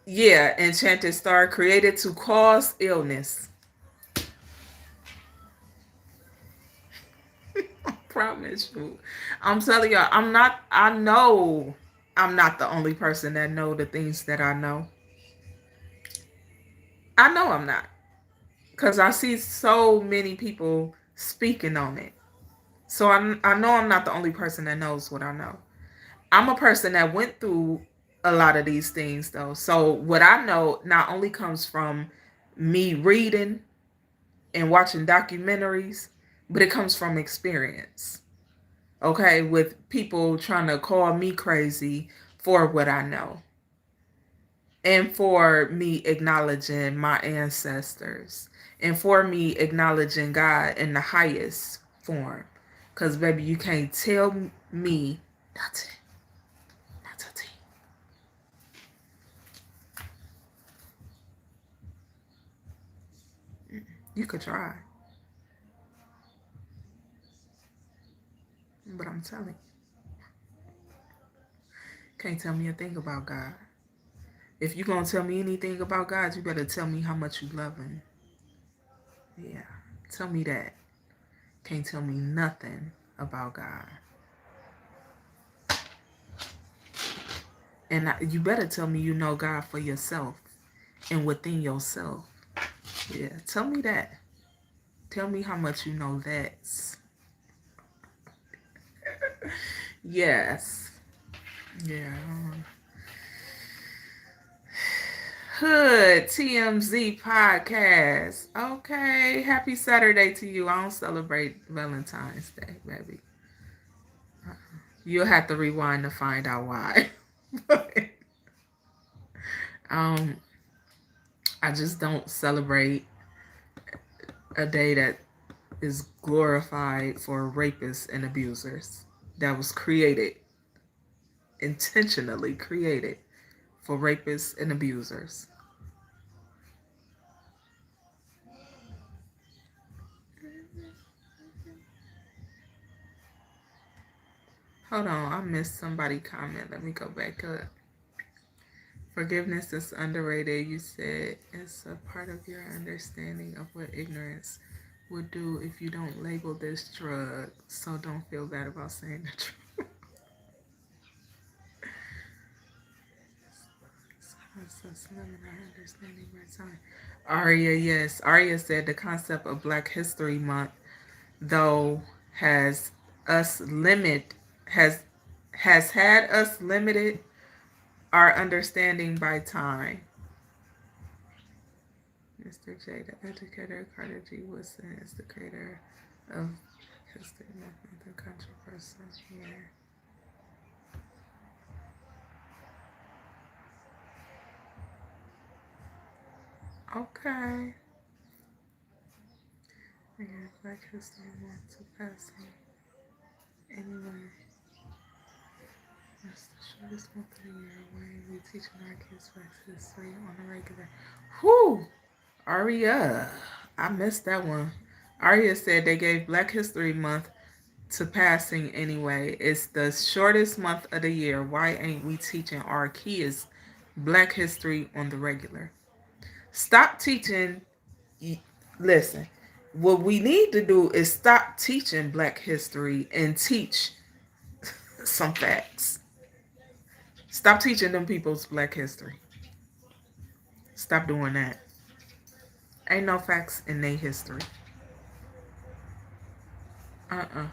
yeah, enchanted star created to cause illness. I promise you. I'm telling y'all, I know I'm not the only person that know the things that I know. I know I'm not. Because I see so many people speaking on it. So I know I'm not the only person that knows what I know. I'm a person that went through a lot of these things though. So what I know not only comes from me reading and watching documentaries, but it comes from experience. Okay, with people trying to call me crazy for what I know. And for me acknowledging my ancestors. And for me acknowledging God in the highest form. Because, baby, you can't tell me nothing. You could try. But I'm telling you. Can't tell me a thing about God. If you're going to tell me anything about God, you better tell me how much you love him. Yeah. Tell me that. Can't tell me nothing about God. And you better tell me you know God for yourself and within yourself. Yeah, tell me that. Tell me how much you know that. Yes. Yeah. Hood TMZ podcast. Okay. Happy Saturday to you. I don't celebrate Valentine's Day, baby. You'll have to rewind to find out why. I just don't celebrate a day that is glorified for rapists and abusers. That was created, intentionally created for rapists and abusers. Hold on, I missed somebody comment. Let me go back up. Forgiveness is underrated. You said it's a part of your understanding of what ignorance would do if you don't label this drug. So don't feel bad about saying the truth. Aria, yes. Aria said the concept of Black History Month, though, has us limit has had us limited our understanding by time. Mr. J, the educator, Carter G. Woodson is the creator of History Month, the controversial here. Okay. Yeah, Black History Month to pass on. Anyway, that's the shortest month of the year when we teaching our kids Black history on a regular. Whew! Aria, I missed that one. Aria said they gave Black History Month to passing anyway. It's the shortest month of the year. Why ain't we teaching our kids Black history on the regular? Stop teaching. Listen, what we need to do is stop teaching Black history and teach some facts. Stop teaching them people's Black history. Stop doing that. Ain't no facts in their history. Mm-mm.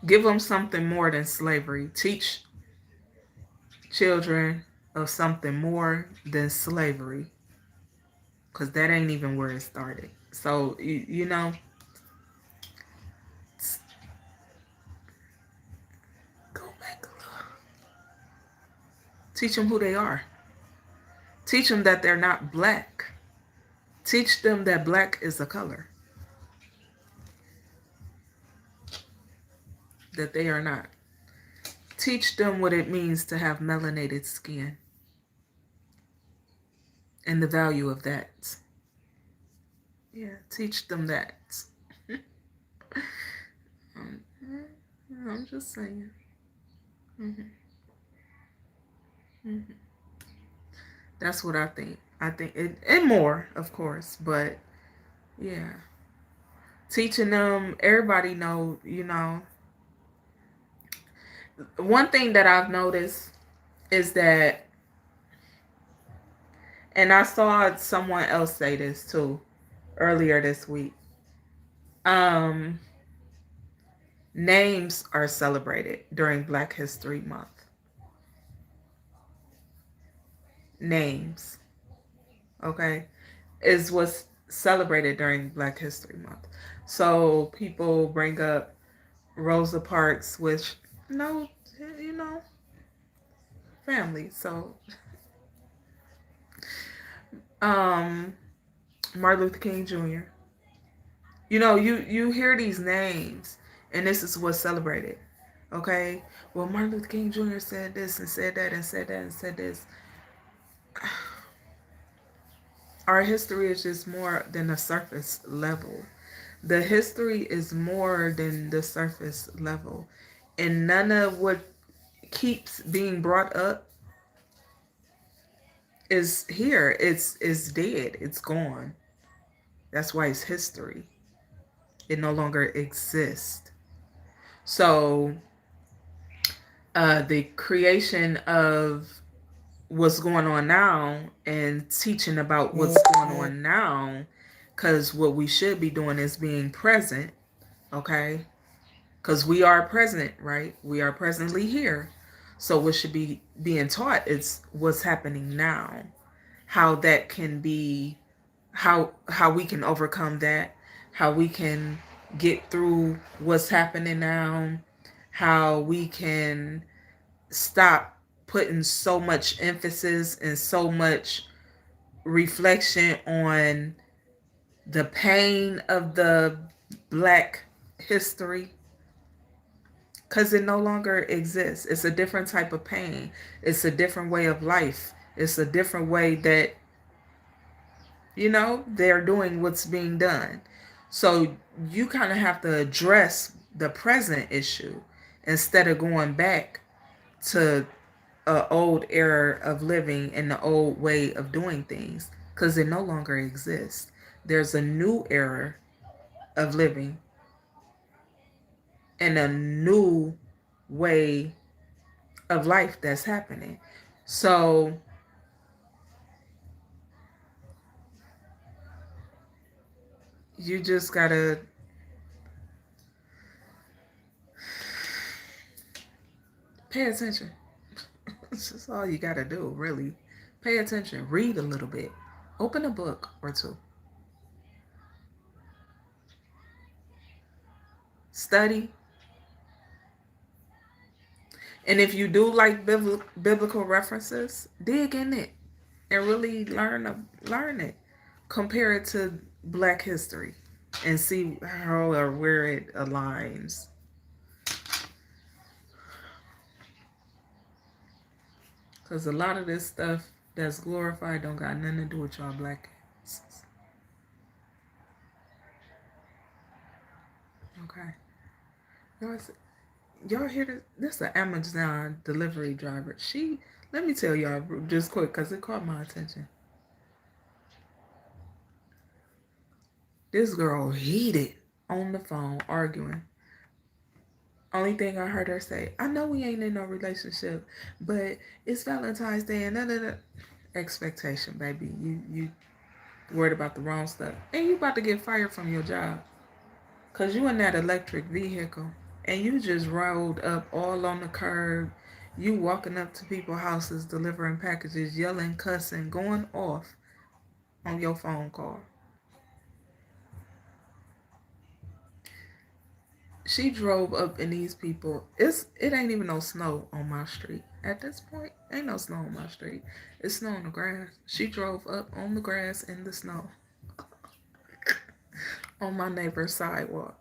Give them something more than slavery. Teach children of something more than slavery. Because that ain't even where it started. So, you know, go back a little. Teach them who they are. Teach them that they're not black. Teach them that black is a color. That they are not. Teach them what it means to have melanated skin. And the value of that. Yeah, teach them that. I'm just saying. That's what I think. I think it, and more, of course, but yeah. Teaching them, everybody know, you know. One thing that I've noticed is that, and I saw someone else say this too earlier this week. Names are celebrated during Black History Month. Names, okay, is what's celebrated during Black History Month. So people bring up Rosa Parks, which, no, you know, family. So, Martin Luther King Jr. You know, you hear these names, and this is what's celebrated. Okay, well, Martin Luther King Jr. said this and said that and said that and said this. Our history is just more than a surface level. The history is more than the surface level. And none of what keeps being brought up is here. It's dead. It's gone. That's why it's history. It no longer exists. So the creation of what's going on now and teaching about what's going on now, because what we should be doing is being present, okay? Because we are present, right? We are presently here. So what should be being taught is what's happening now, how that can be, how we can overcome that, how we can get through what's happening now, how we can stop putting so much emphasis and so much reflection on the pain of the Black history, because it no longer exists. It's a different type of pain. It's a different way of life. It's a different way that, you know, they're doing what's being done. So you kind of have to address the present issue instead of going back to an old era of living and the old way of doing things, because it no longer exists. There's a new era of living and a new way of life that's happening. So you just gotta pay attention. That's just all you gotta do, really. Pay attention. Read a little bit. Open a book or two. Study. And if you do like biblical references, dig in it and really learn it. Compare it to Black history and see how or where it aligns. Because a lot of this stuff that's glorified don't got nothing to do with y'all Black kids. Okay. Y'all hear this? This is an Amazon delivery driver. Let me tell y'all just quick because it caught my attention. This girl heated on the phone arguing. Only thing I heard her say, I know we ain't in no relationship, but it's Valentine's Day and expectation, baby. You worried about the wrong stuff. And you about to get fired from your job. Because you in that electric vehicle. And you just rolled up all on the curb. You walking up to people's houses, delivering packages, yelling, cussing, going off on your phone call. She drove up in these people. It ain't even no snow on my street. At this point, ain't no snow on my street. It's snow on the grass. She drove up on the grass in the snow on my neighbor's sidewalk.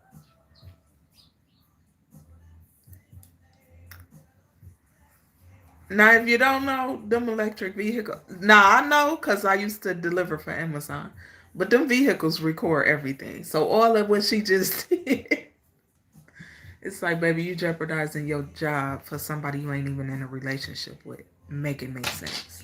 Now, if you don't know, them electric vehicles. Now, I know because I used to deliver for Amazon. But them vehicles record everything. So all of what she just did. It's like, baby, you jeopardizing your job for somebody you ain't even in a relationship with. Make it make sense.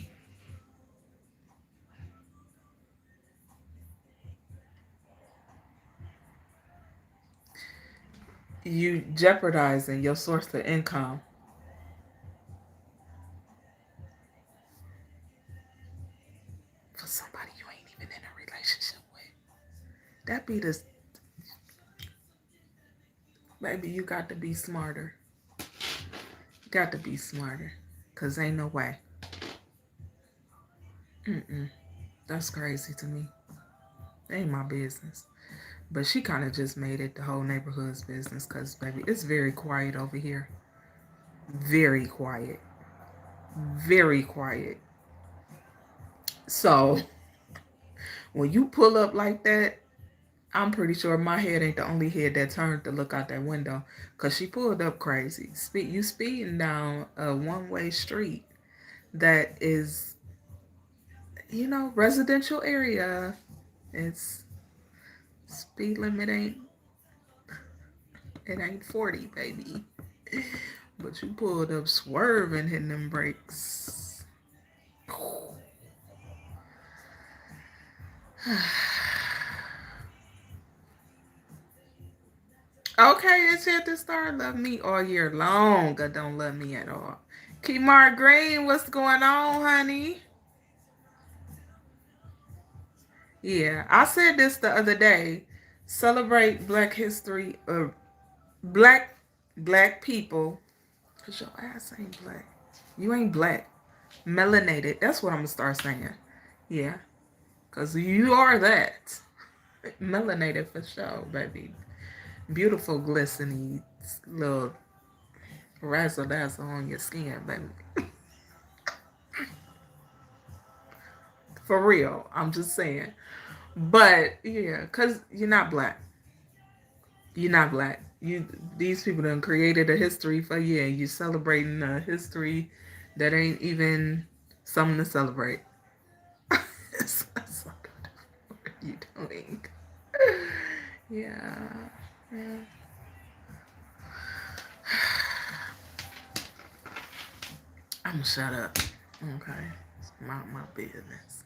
You jeopardizing your source of income for somebody you ain't even in a relationship with. That be the... Baby, you got to be smarter. You got to be smarter. Because ain't no way. That's crazy to me. Ain't my business. But she kind of just made it the whole neighborhood's business because, baby, it's very quiet over here. Very quiet. Very quiet. So, when you pull up like that, I'm pretty sure my head ain't the only head that turned to look out that window because she pulled up crazy. You speeding down a one-way street that is, residential area. It's speed limit ain't 40, baby. But you pulled up swerving, hitting them brakes. Okay, it's here to start. Love me all year long, or don't love me at all. Kemar Green, what's going on, honey? Yeah, I said this the other day. Celebrate Black History, black people. Cause your ass ain't black. You ain't black. Melanated. That's what I'm gonna start saying. Yeah, cause you are that. Melanated for sure, baby. Beautiful, glistening, little razzle dazzle on your skin, baby. For real, I'm just saying. But yeah, cause you're not black. You're not black. These people done created a history for you, and you celebrating a history that ain't even something to celebrate. It's like, what are you doing? Yeah. I'm gonna shut up. Okay. It's not my business.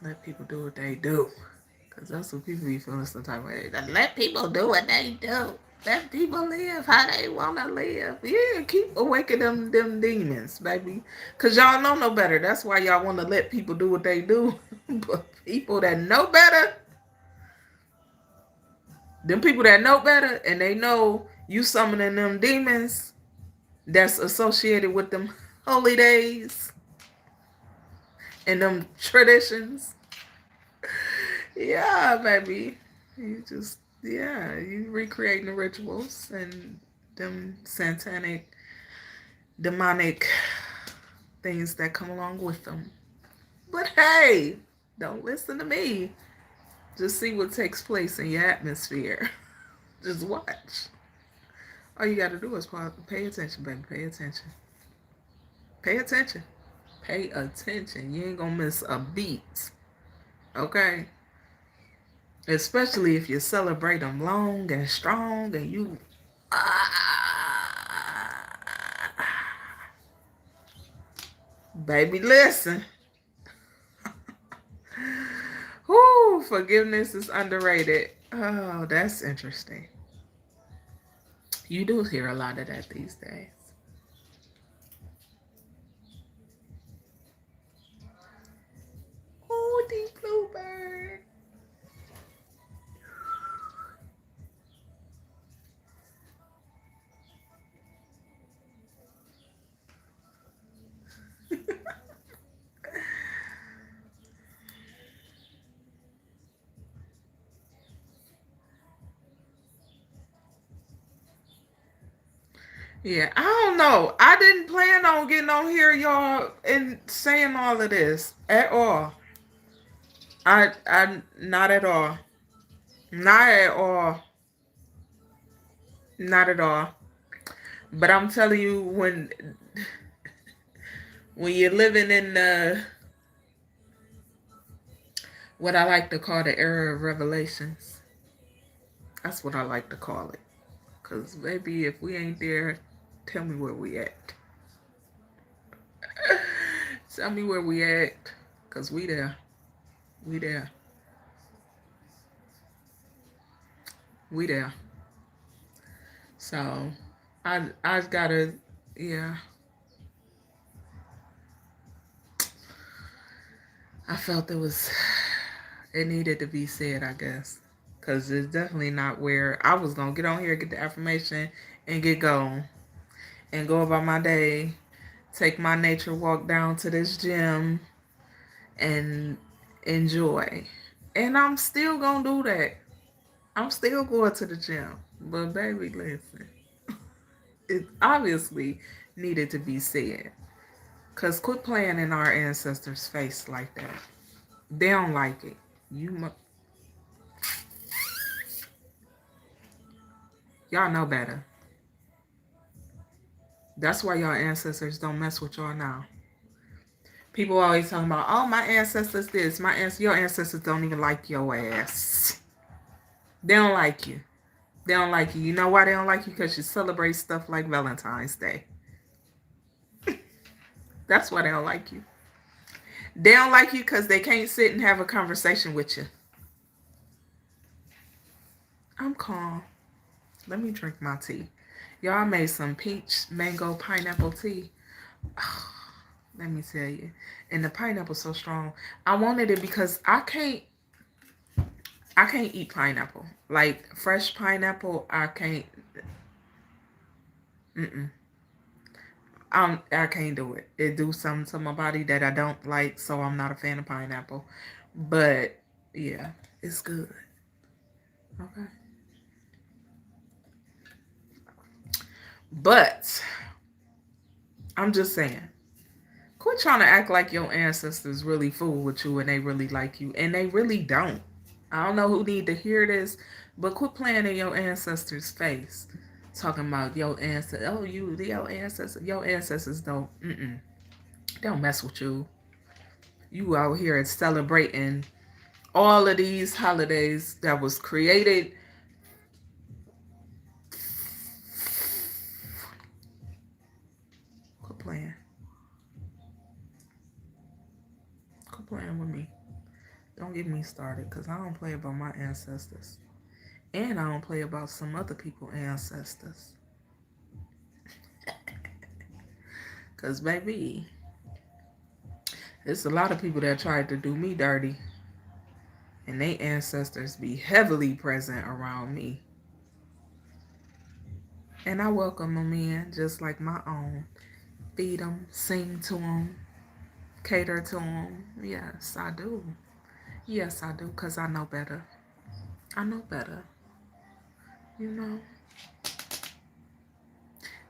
Let people do what they do. Because that's what people be feeling some type of way. Let people do what they do. Let people live how they want to live. Yeah, keep awakening them demons, baby. Because y'all know no better. That's why y'all want to let people do what they do. But people that know better, them people that know better, and they know you summoning them demons that's associated with them holy days and them traditions. Yeah, baby. You recreating the rituals and them satanic, demonic things that come along with them. But hey, don't listen to me. Just see what takes place in your atmosphere. Just watch. All you gotta do is pay attention, baby. Pay attention. Pay attention. Pay attention. You ain't gonna miss a beat. Okay? Especially if you celebrate them long and strong and you... Baby, listen. Whoo, forgiveness is underrated. Oh, that's interesting. You do hear a lot of that these days. Oh, deep bluebird. Yeah, I don't know. I didn't plan on getting on here, y'all, and saying all of this at all. I not at all. Not at all. Not at all. But I'm telling you, when you're living in what I like to call the era of revelations, that's what I like to call it. Cause maybe if we ain't there, tell me where we at. Tell me where we at. Cause we there. We there. We there. So I gotta, yeah. I felt it needed to be said, I guess. Because it's definitely not where I was going to get on here, get the affirmation, and get going. And go about my day, take my nature walk down to this gym, and enjoy. And I'm still going to do that. I'm still going to the gym. But baby, listen. It obviously needed to be said. Because quit playing in our ancestors' face like that. They don't like it. Y'all know better. That's why y'all ancestors don't mess with y'all now. People always talking about, oh, my ancestors this. Your ancestors don't even like your ass. They don't like you. They don't like you. You know why they don't like you? Because you celebrate stuff like Valentine's Day. That's why they don't like you. They don't like you because they can't sit and have a conversation with you. I'm calm. Let me drink my tea. Y'all made some peach, mango, pineapple tea. Oh, let me tell you. And the pineapple's so strong. I wanted it because I can't eat pineapple. Like fresh pineapple, I can't. Mm-mm. I can't do it. It do something to my body that I don't like, so I'm not a fan of pineapple. But yeah, it's good. Okay. But I'm just saying, quit trying to act like your ancestors really fool with you and they really like you, and they really don't. I don't know who need to hear this, but quit playing in your ancestors' face, talking about your ancestors. Oh, your ancestors don't. They don't mess with you. You out here celebrating all of these holidays that was created. Quit playing. Quit playing with me. Don't get me started, because I don't play about my ancestors. And I don't play about some other people's ancestors. Because, baby, there's a lot of people that tried to do me dirty. And their ancestors be heavily present around me. And I welcome them in just like my own. Feed them, sing to them, cater to them. Yes, I do. Yes, I do, because I know better. I know better. You know?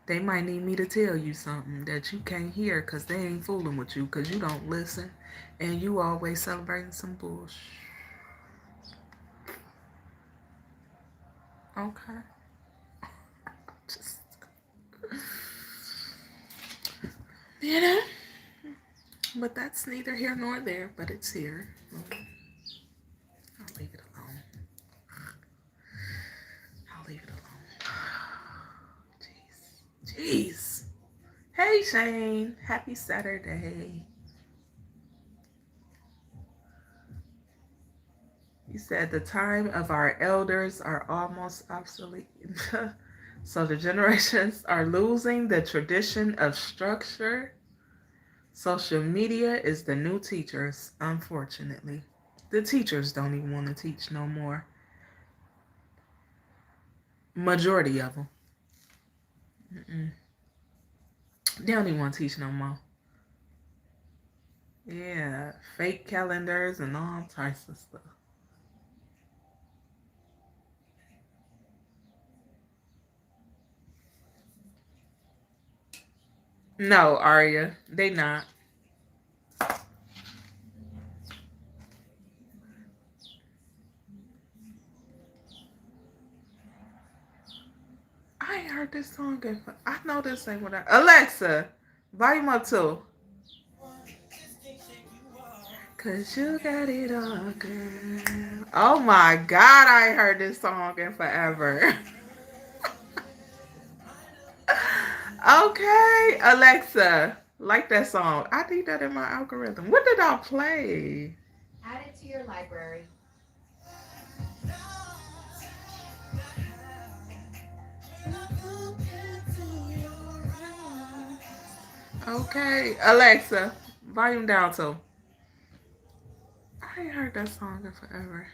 They might need me to tell you something that you can't hear because they ain't fooling with you because you don't listen and you always celebrating some bullshit. Okay. Just, you know? But that's neither here nor there, but it's here. I'll leave it alone. Jeez. Hey, Shane. Happy Saturday. You said the time of our elders are almost obsolete. So the generations are losing the tradition of structure. Social media is the new teachers, unfortunately. The teachers don't even want to teach no more. Majority of them. They don't even want to teach no more. Yeah, fake calendars and all types of stuff. No, Aria, they not. I ain't heard this song before. I know this ain't what I... Alexa, volume up too. Cause you got it all, girl. Oh my God, I ain't heard this song in forever. Okay, Alexa, like that song. I need that in my algorithm. What did I play? Add it to your library. Okay, Alexa, volume down too. I ain't heard that song in forever.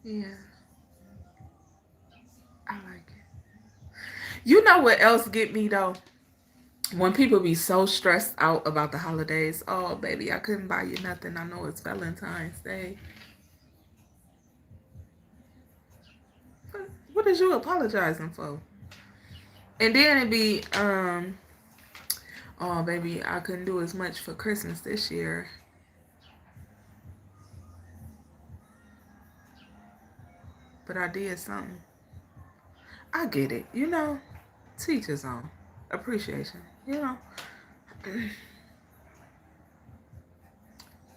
Yeah, I like it. You know what else get me though? When people be so stressed out about the holidays. Oh, baby, I couldn't buy you nothing. I know it's Valentine's Day. What is you apologizing for? And then it be, oh, baby, I couldn't do as much for Christmas this year. But I did something. I get it, you know. Teach his own. Appreciation, you know.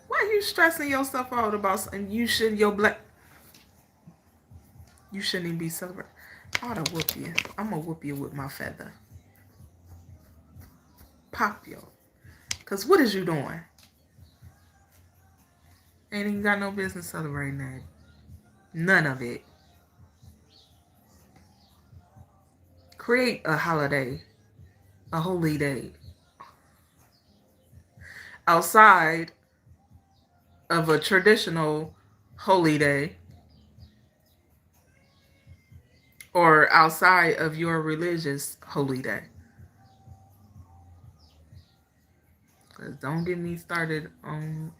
Why are you stressing yourself out about something you should you shouldn't even be celebrating? I ought to whoop you. I'm gonna whoop you with my feather. Pop you. Cause what is you doing? Ain't even got no business celebrating that. None of it. Create a holiday, a holy day, outside of a traditional holy day or outside of your religious holy day. Cause don't get me started on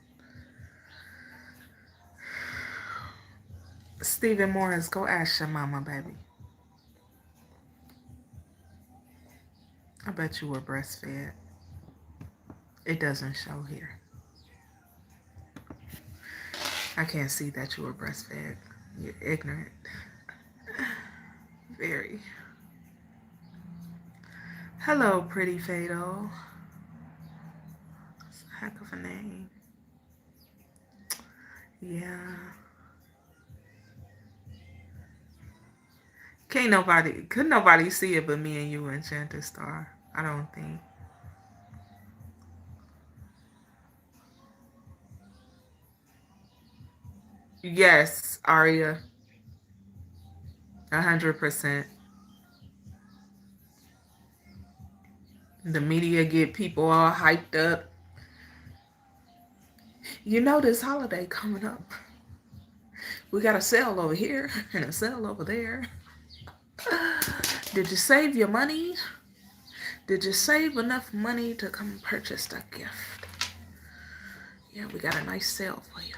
Stephen Morris. Go ask your mama, baby. I bet you were breastfed. It doesn't show here. I can't see that you were breastfed. You're ignorant. Very. Hello, pretty Fatal. That's a heck of a name. Yeah. Couldn't nobody see it but me and you, Enchanted Star. I don't think. Yes, Aria. 100%. The media get people all hyped up. You know this holiday coming up. We got a sale over here and a sale over there. Did you save your money? Did you save enough money to come purchase that gift? Yeah, we got a nice sale for you.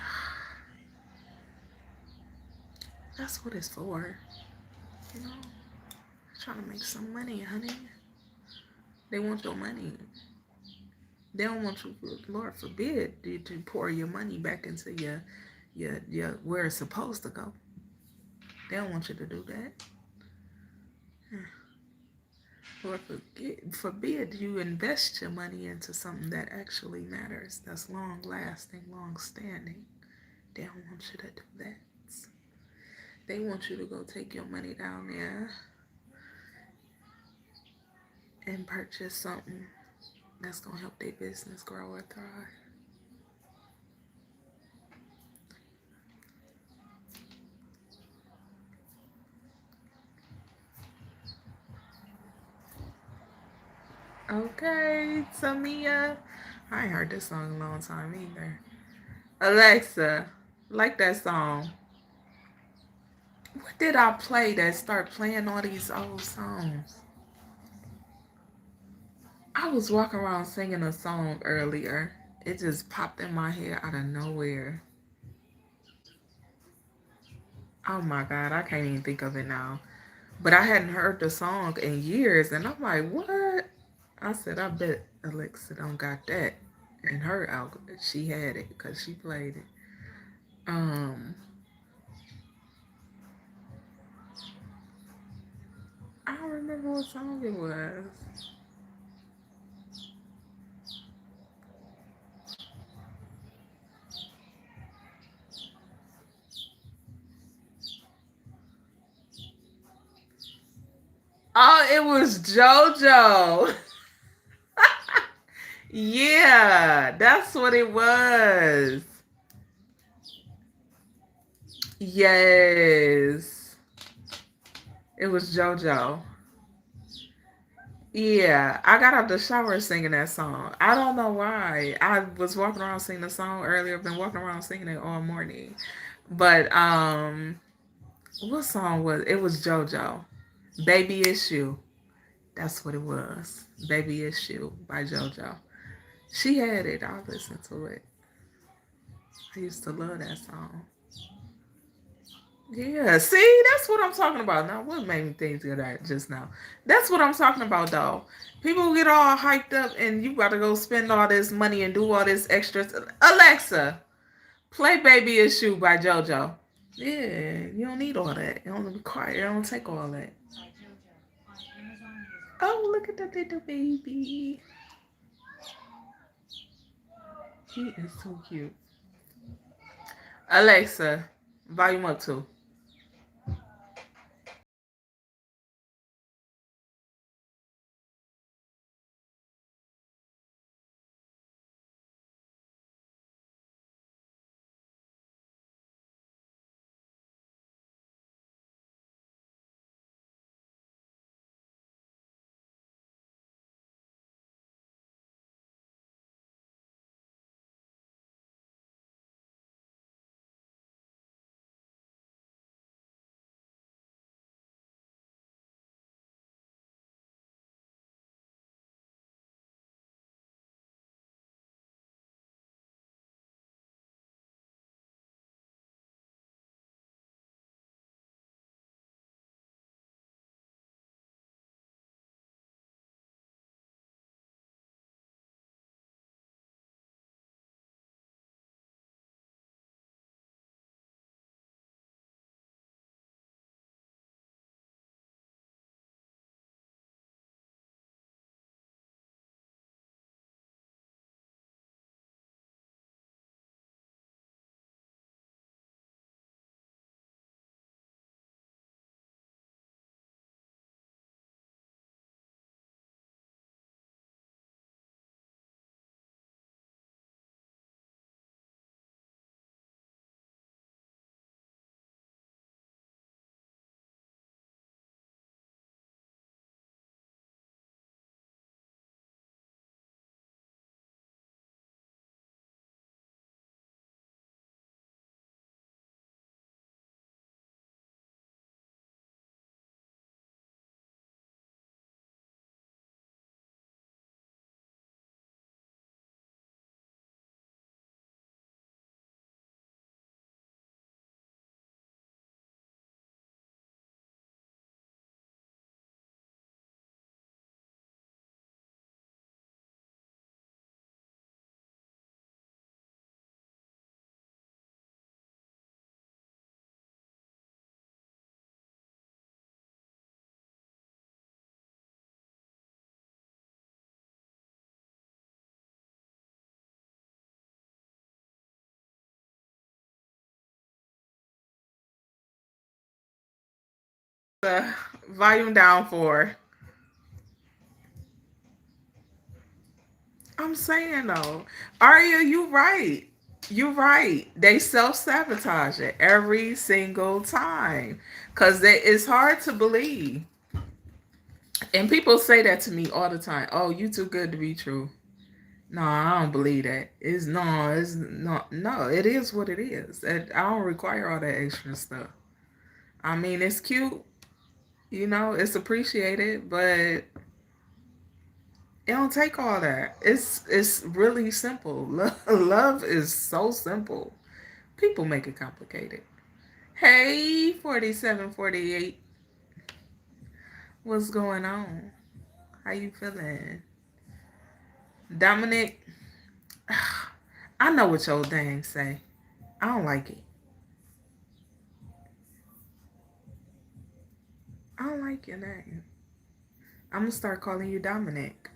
That's what it's for. You know, trying to make some money, honey. They want your money. They don't want you, Lord forbid, you to pour your money back into your where it's supposed to go. They don't want you to do that. Lord forbid you invest your money into something that actually matters, that's long lasting, long standing. They don't want you to do that. They want you to go take your money down there and purchase something that's going to help their business grow or thrive. Okay, Tamia. I ain't heard this song in a long time either. Alexa, like that song. What did I play that start playing all these old songs? I was walking around singing a song earlier. It just popped in my head out of nowhere. Oh my God, I can't even think of it now. But I hadn't heard the song in years, and I'm like, what? I said, I bet Alexa don't got that in her album. She had it because she played it. I don't remember what song it was. Oh, it was JoJo. Yeah, that's what it was. Yes. It was JoJo. Yeah, I got out the shower singing that song. I don't know why. I was walking around singing the song earlier. I've been walking around singing it all morning. But what song was it? It was JoJo. Baby Issue. That's what it was. Baby Issue by JoJo. She had it. I listened to it. I used to love that song. Yeah, see, that's what I'm talking about. Now, what made me think of that just now? That's what I'm talking about, though. People get all hyped up and you got to go spend all this money and do all this extra. Alexa, play Baby Issue by JoJo. Yeah, you don't need all that. You don't require, you don't take all that. Oh, look at that little baby. He is so cute. Alexa, volume up 2. Volume down 4. I'm saying though, Arya, you right. You're right. They self-sabotage it every single time. Because it's hard to believe. And people say that to me all the time. Oh, you too good to be true. No, I don't believe that. It's not. No, it is what it is. I don't require all that extra stuff. I mean, it's cute. It's appreciated, but it don't take all that. It's really simple. Love is so simple. People make it complicated. Hey, 4748. What's going on? How you feeling? Dominic, I know what your dang say. I don't like it. I don't like your name. I'm gonna start calling you Dominic.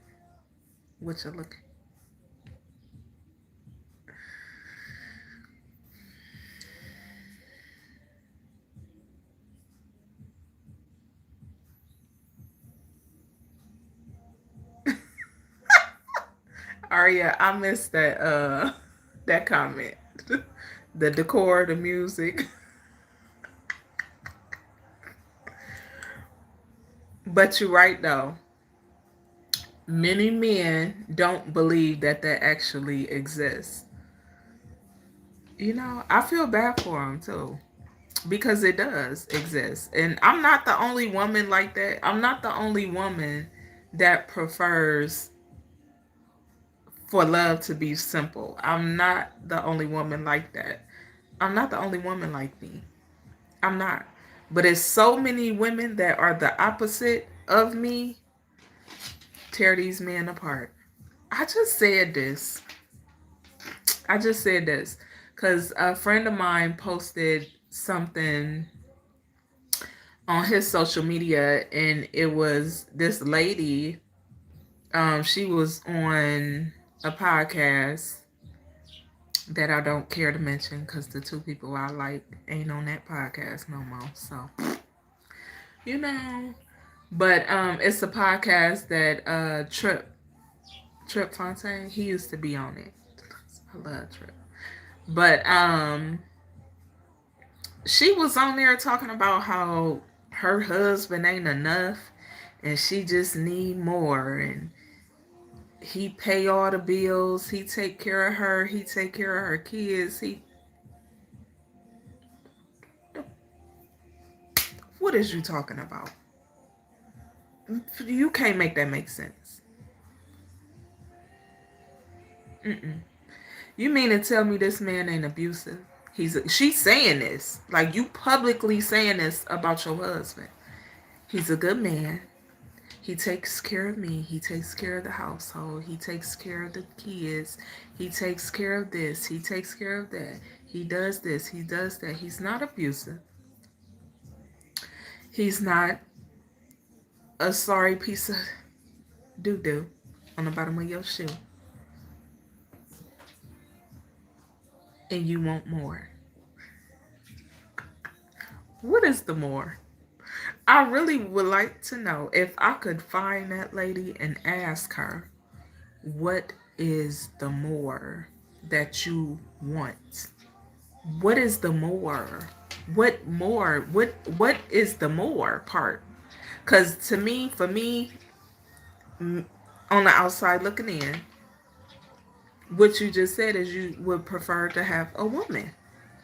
What you look? Aria, I missed that comment. The decor, the music. But you're right though. Many men don't believe that actually exists. I feel bad for them too. Because it does exist. And I'm not the only woman like that. I'm not the only woman that prefers for love to be simple. I'm not the only woman like that. I'm not the only woman like me. I'm not. But it's so many women that are the opposite of me tear these men apart. I just said this. Because a friend of mine posted something on his social media, and it was this lady. She was on a podcast that I don't care to mention because the two people I like ain't on that podcast no more. So, you know. But it's a podcast that Trip Fontaine, he used to be on it. I love Trip. But she was on there talking about how her husband ain't enough and she just need more, and he pay all the bills, he take care of her, he take care of her kids. What is you talking about? You can't make that make sense. Mm-mm. You mean to tell me this man ain't abusive? She's saying this, like you publicly saying this about your husband. He's a good man. He takes care of me. He takes care of the household. He takes care of the kids. He takes care of this. He takes care of that. He does this. He does that. He's not abusive. He's not a sorry piece of doo-doo on the bottom of your shoe. And you want more. What is the more? I really would like to know if I could find that lady and ask her, what is the more that you want? What is the more? What more? What is the more part? Because to me, for me, on the outside looking in, what you just said is you would prefer to have a woman.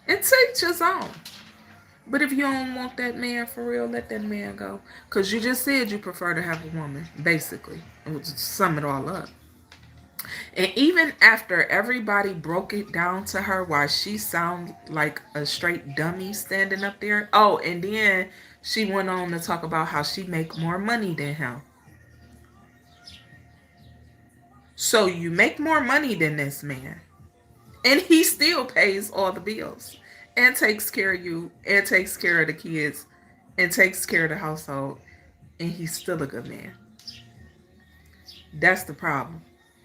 And take his own. But if you don't want that man for real, let that man go. Because you just said you prefer to have a woman, basically. It would sum it all up. And even after everybody broke it down to her why she sounded like a straight dummy standing up there. Oh, and then she went on to talk about how she make more money than him. So you make more money than this man. And he still pays all the bills. And takes care of you. And takes care of the kids. And takes care of the household. And he's still a good man. That's the problem.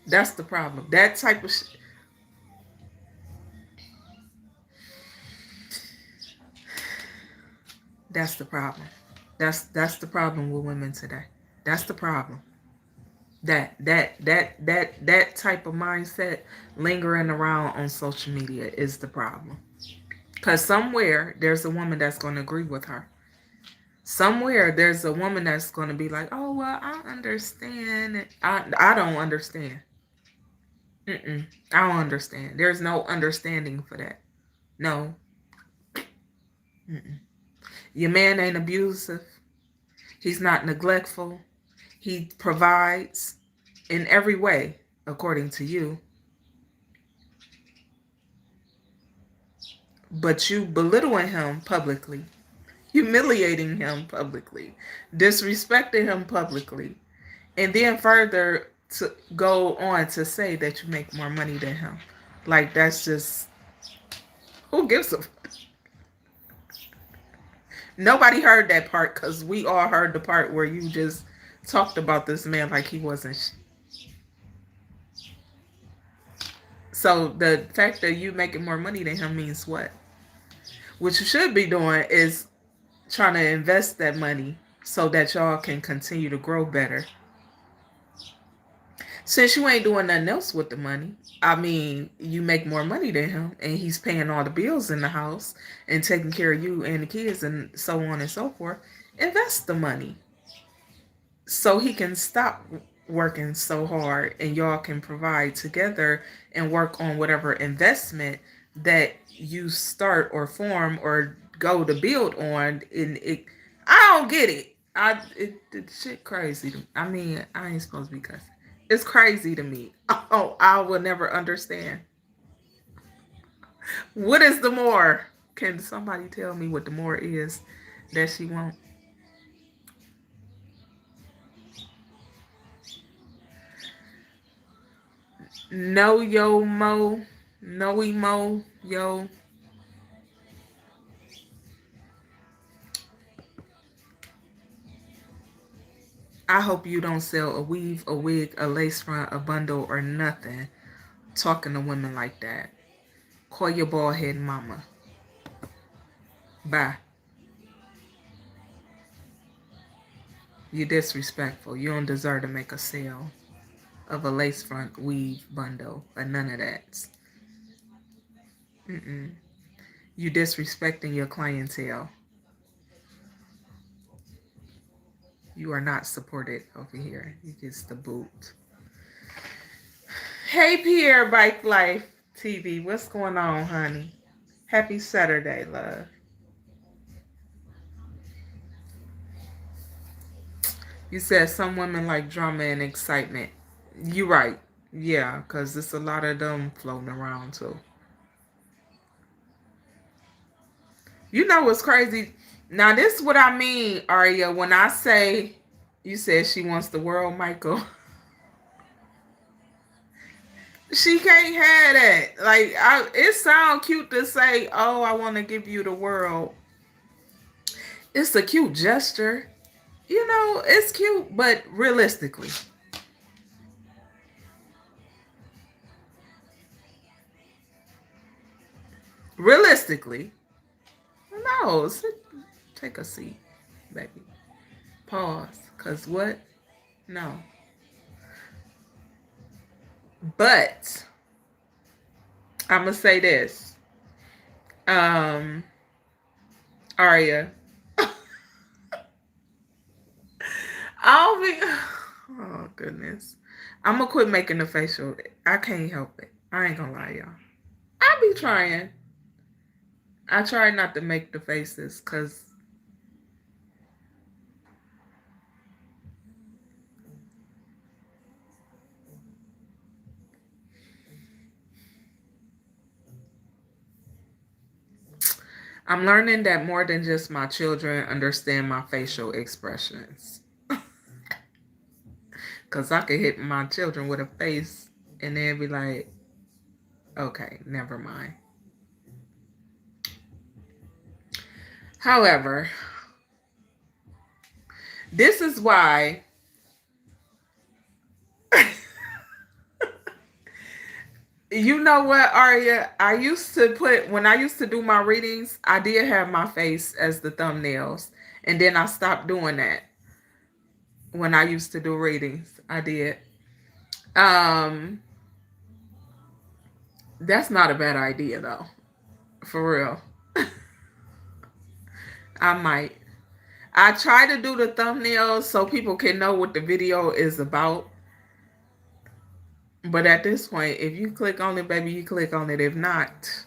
That's the problem. That type of shit. That's the problem. That's the problem with women today. That's the problem. That type of mindset lingering around on social media is the problem. Because somewhere there's a woman that's going to agree with her. Somewhere there's a woman that's going to be like, oh, well, I understand. I don't understand. I don't understand. There's no understanding for that. No. Mm-mm. Your man ain't abusive. He's not neglectful. He provides in every way, according to you. But you belittling him publicly, humiliating him publicly, disrespecting him publicly, and then further to go on to say that you make more money than him. Like, that's just, who gives a fuck? Nobody heard that part because we all heard the part where you just talked about this man like he wasn't. So the fact that you making more money than him means what? What you should be doing is trying to invest that money so that y'all can continue to grow better. Since you ain't doing nothing else with the money, I mean, you make more money than him and he's paying all the bills in the house and taking care of you and the kids and so on and so forth. Invest the money so he can stop working so hard and y'all can provide together and work on whatever investment that you start or form or go to build on. And it, I don't get it. It shit crazy. I mean, I ain't supposed to be cussing. It's crazy to me. Oh, I will never understand. What is the more? Can somebody tell me what the more is that she wants? No, yo, mo. No, emo, yo. I hope you don't sell a weave, a wig, a lace front, a bundle, or nothing talking to women like that. Call your bald head mama. Bye. You're disrespectful. You don't deserve to make a sale of a lace front, weave, bundle, or none of that. You disrespecting your clientele. You are not supported over here. You just the boot. Hey, Pierre Bike Life TV. What's going on, honey? Happy Saturday, love. You said some women like drama and excitement. You right. Yeah, because there's a lot of them floating around too. You know what's crazy? Now, this is what I mean, Aria, when I say, you said she wants the world, Michael. She can't have that. Like, it sounds cute to say, oh, I want to give you the world. It's a cute gesture. You know, it's cute, but realistically. Realistically. No, take a seat, baby. Pause. Because what? No. But I'm going to say this. Aria. I'll be. Oh, goodness. I'm going to quit making the facial. I can't help it. I ain't going to lie, y'all. I be trying. I try not to make the faces because I'm learning that more than just my children understand my facial expressions. Because I could hit my children with a face and they'd be like, okay, never mind. However, this is why you know what, Aria? I used to when I used to do my readings, I did have my face as the thumbnails. And then I stopped doing that when I used to do readings. I did. Um, that's not a bad idea though. For real. I might. I try to do the thumbnails so people can know what the video is about. But at this point, if you click on it, baby, you click on it. If not,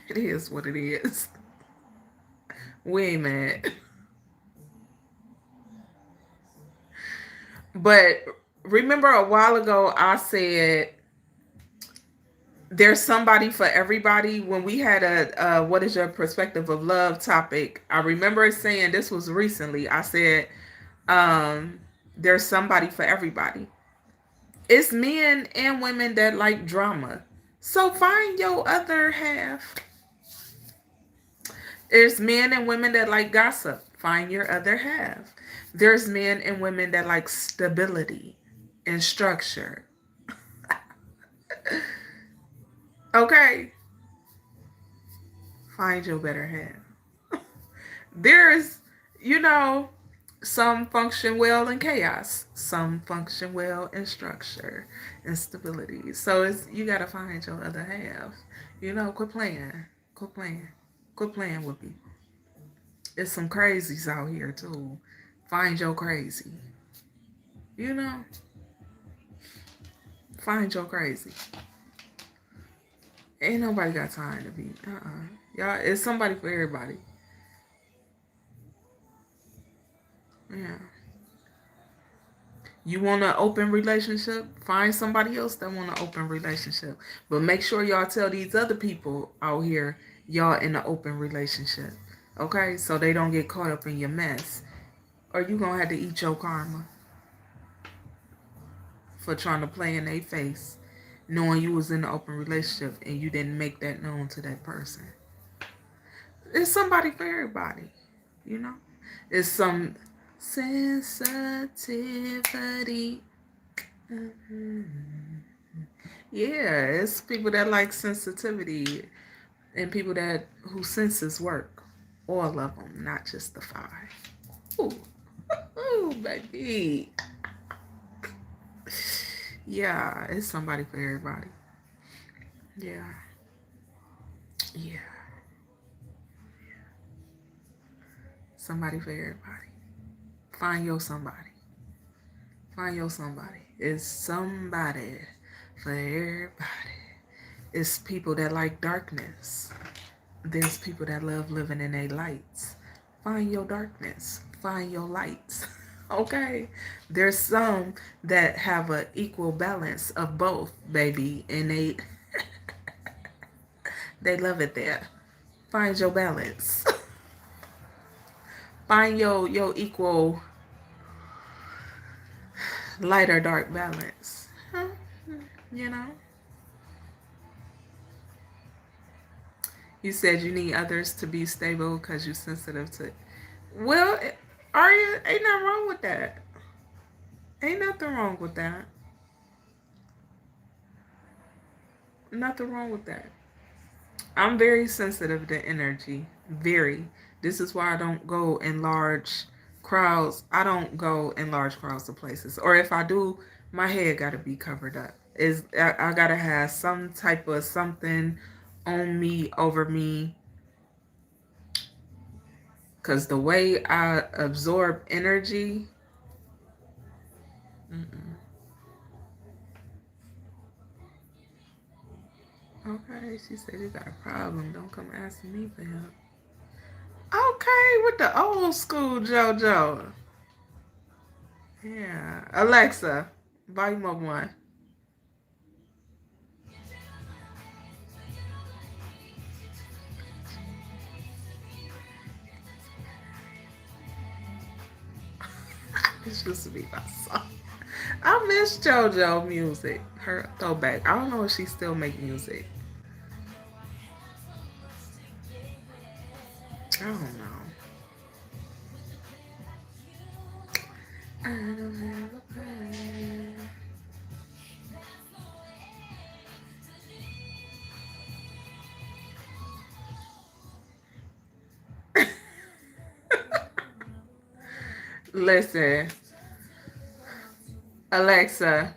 it is what it is. We ain't mad. But remember a while ago, I said there's somebody for everybody. When we had a what is your perspective of love topic, I remember saying, this was recently, I said, there's somebody for everybody. It's men and women that like drama. So find your other half. There's men and women that like gossip. Find your other half. There's men and women that like stability and structure. Okay? Find your better half. There's, you know, some function well in chaos. Some function well in structure and stability. So it's, you gotta find your other half. You know, quit playing. Quit playing. Quit playing with people. There's some crazies out here too. Find your crazy. You know? Find your crazy. Ain't nobody got time to be. Y'all, it's somebody for everybody. Yeah. You want an open relationship? Find somebody else that want an open relationship. But make sure y'all tell these other people out here y'all in an open relationship. Okay? So they don't get caught up in your mess. Or you gonna have to eat your karma for trying to play in their face, knowing you was in an open relationship and you didn't make that known to that person. It's somebody for everybody, you know? It's some sensitivity. Yeah, it's people that like sensitivity and people that whose senses work. All of them, not just the 5. Ooh, ooh, baby. Yeah, it's somebody for everybody. Yeah. Yeah. Somebody for everybody. Find your somebody. Find your somebody. It's somebody for everybody. It's people that like darkness. There's people that love living in their lights. Find your darkness. Find your lights. Okay? There's some that have an equal balance of both, baby, and they love it there. Find your balance. Find your equal light or dark balance. Huh? You know? You said you need others to be stable because you're sensitive to. Well, are you? Ain't nothing wrong with that. Ain't nothing wrong with that. Nothing wrong with that. I'm very sensitive to energy. Very. This is why I don't go in large crowds. I don't go in large crowds to places. Or if I do, my head got to be covered up. I got to have some type of something on me, over me. Because the way I absorb energy. Mm-mm. Okay, she said you got a problem. Don't come asking me for help. Okay, with the old school JoJo. Yeah. Alexa, volume up 1. It's just to be my song. I miss JoJo music. Her throwback. I don't know if she still make music. I don't know. I don't have a plan. Listen, Alexa,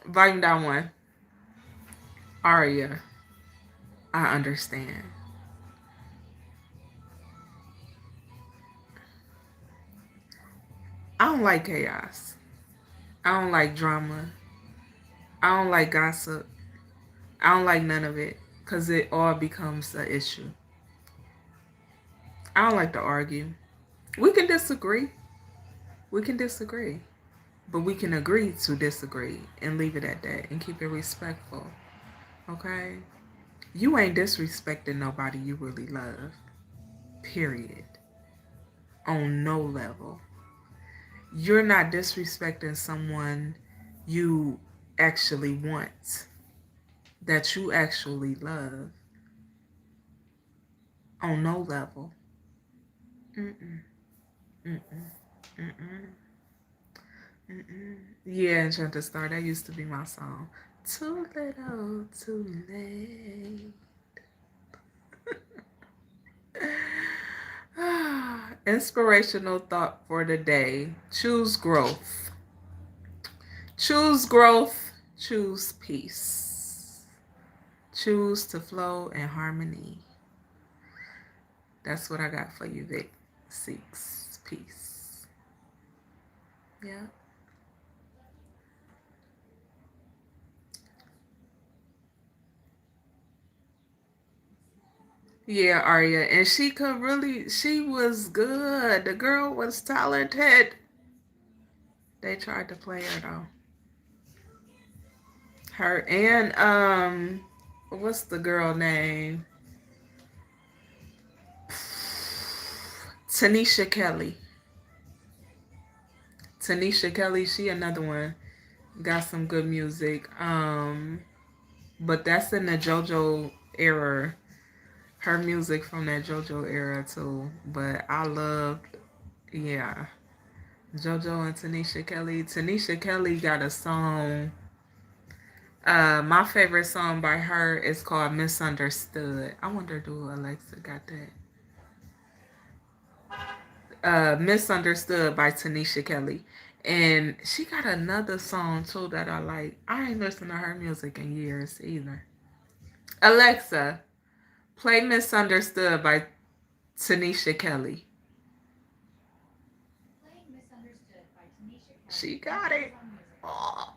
Volume down 1. Aria, I understand. I don't like chaos. I don't like drama. I don't like gossip. I don't like none of it because it all becomes an issue. I don't like to argue. We can disagree. We can disagree. But we can agree to disagree and leave it at that and keep it respectful. Okay? You ain't disrespecting nobody you really love. Period. On no level. You're not disrespecting someone you actually want, that you actually love. On no level. Mm-mm. Mm-mm. Mm-mm. Mm-mm. Yeah, Enchanted Star, that used to be my song. Too little, too late. Inspirational thought for the day. Choose growth. Choose growth. Choose peace. Choose to flow in harmony. That's what I got for you, Vic. 6. Peace. Yeah. Yeah, Arya. And she was good. The girl was talented. They tried to play her though. Her and what's the girl name? Tanisha Kelly. Tanisha Kelly, she another one. Got some good music. But that's in the JoJo era. Her music from that JoJo era too. But I loved, yeah, JoJo and Tanisha Kelly. Tanisha Kelly got a song. My favorite song by her is called Misunderstood. I wonder, do Alexa got that? Misunderstood by Tanisha Kelly. And she got another song too that I like. I ain't listened to her music in years either. Alexa, play Misunderstood by Tanisha Kelly. Playing Misunderstood by Tanisha Kelly. She got it. Oh.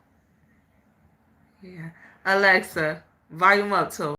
Yeah. Alexa, volume up too.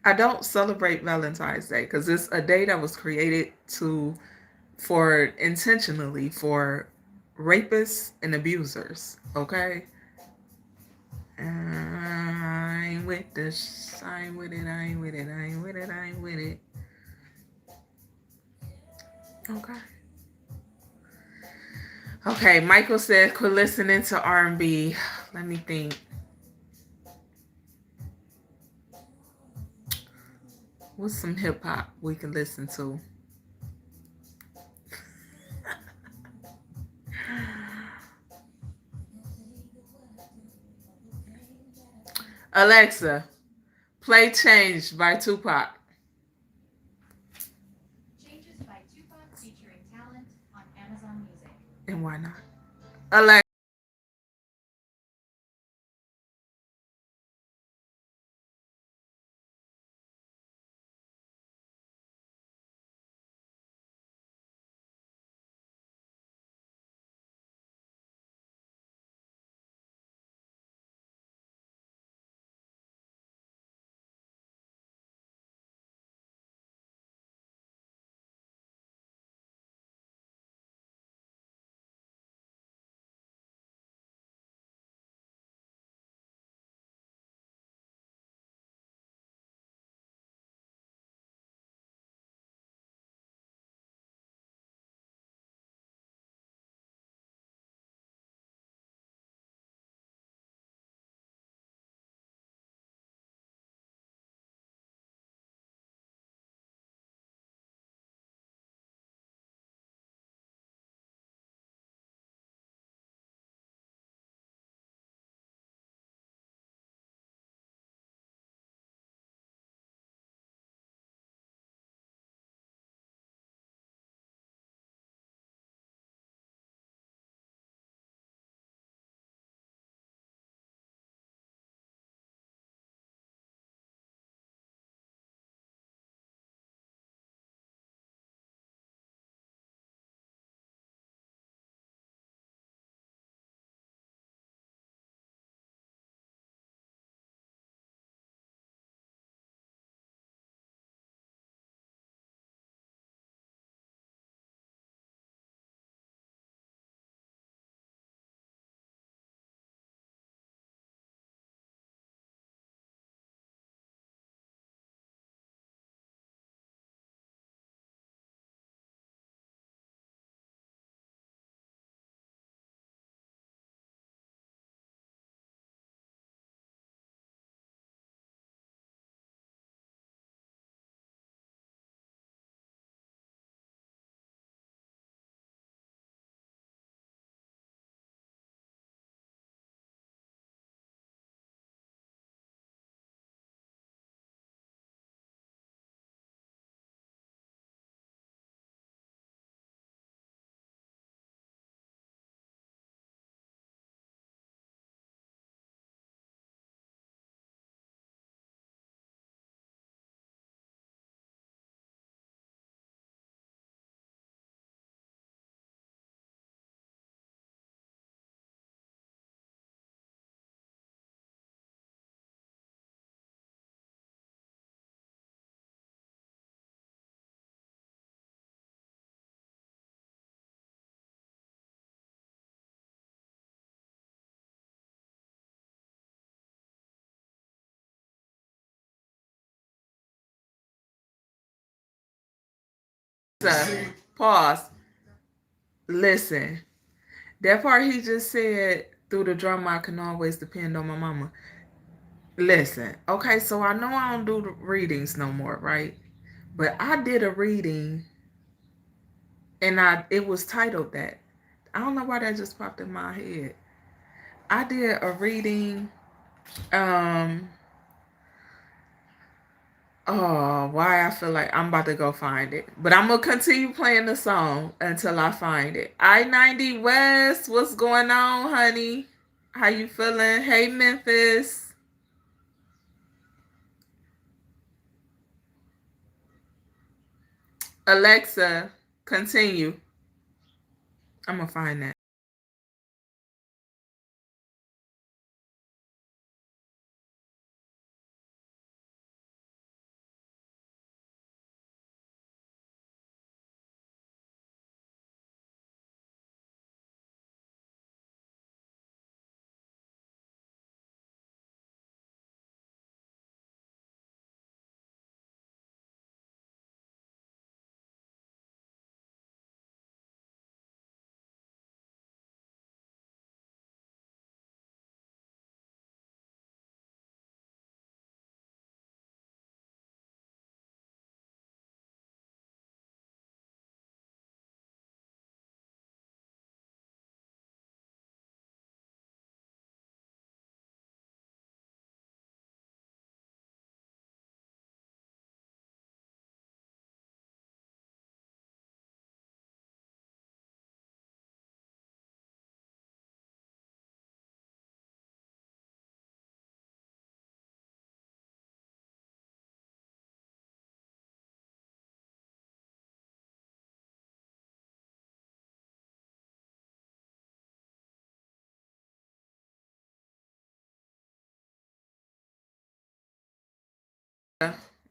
I don't celebrate Valentine's Day because it's a day that was created for intentionally for rapists and abusers. Okay, I ain't with this. I ain't with it. I ain't with it. I ain't with it. I ain't with it. Okay. Okay. Michael said, "Quit listening to R&B." Let me think. What's some hip hop we can listen to? Alexa, play "Change" by Tupac. Changes by Tupac featuring Talent on Amazon Music. And why not? Alexa. Pause. Listen. That part he just said, through the drama, I can always depend on my mama. Listen, okay, so I know I don't do the readings no more, right? But I did a reading and it was titled that. I don't know why that just popped in my head. I did a reading, um, oh, why I feel like I'm about to go find it. But I'm gonna continue playing the song until I find it. I-90 West, what's going on, honey? How you feeling? Hey, Memphis. Alexa, continue. I'm gonna find that.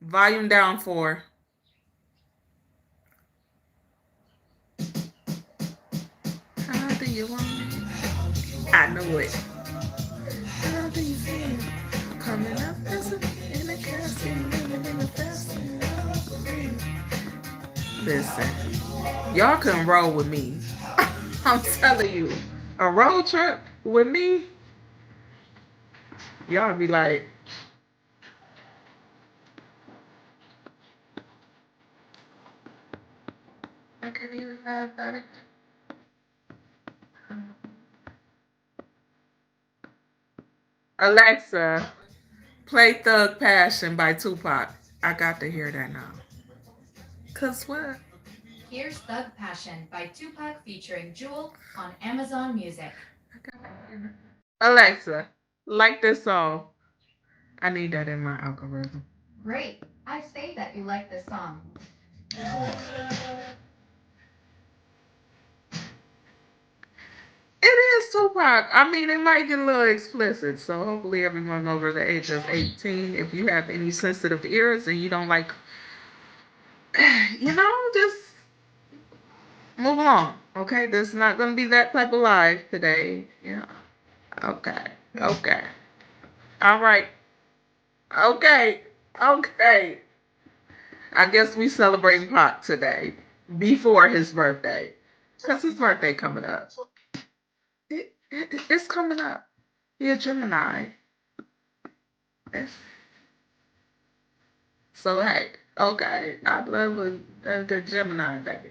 Volume down 4. How do you want it? I know it. How do you feel? Coming up as a in a casket, living in a fast. Listen, y'all can roll with me. I'm telling you, a road trip with me, y'all be like, I can't even laugh at it. Alexa, play Thug Passion by Tupac. I got to hear that now. Cause what? Here's Thug Passion by Tupac featuring Jewel on Amazon Music. Alexa, like this song. I need that in my algorithm. Great. I say that you like this song. It is Tupac. I mean, it might get a little explicit, so hopefully everyone over the age of 18, if you have any sensitive ears and you don't like, just move along. Okay, this is not gonna be that type of live today. Yeah. Okay. Okay. All right. Okay. Okay. I guess we celebrating Pac today before his birthday, cause his birthday coming up. It's coming up. He a Gemini. It's, so hey, okay, I love the Gemini baby.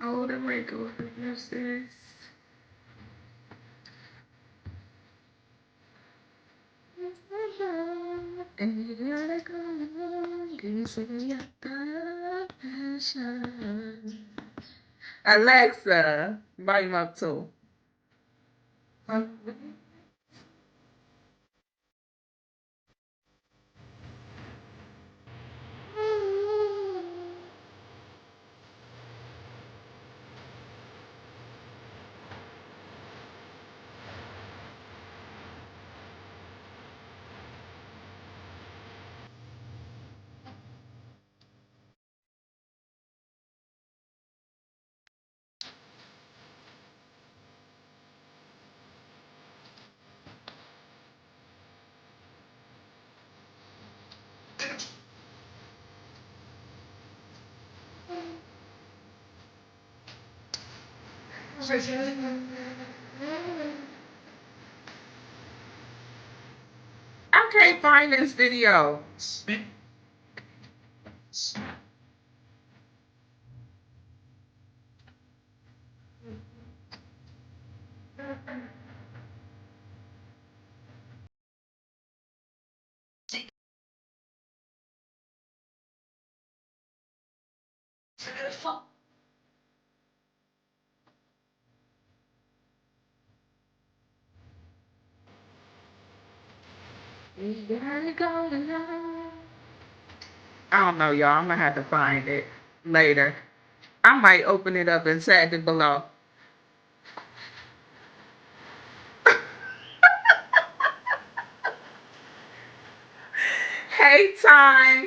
Oh, the wrinkle. What's this? Alexa, volume up too. I can't find this video. I don't know, y'all. I'm gonna have to find it later. I might open it up and tag it below. Hey, time.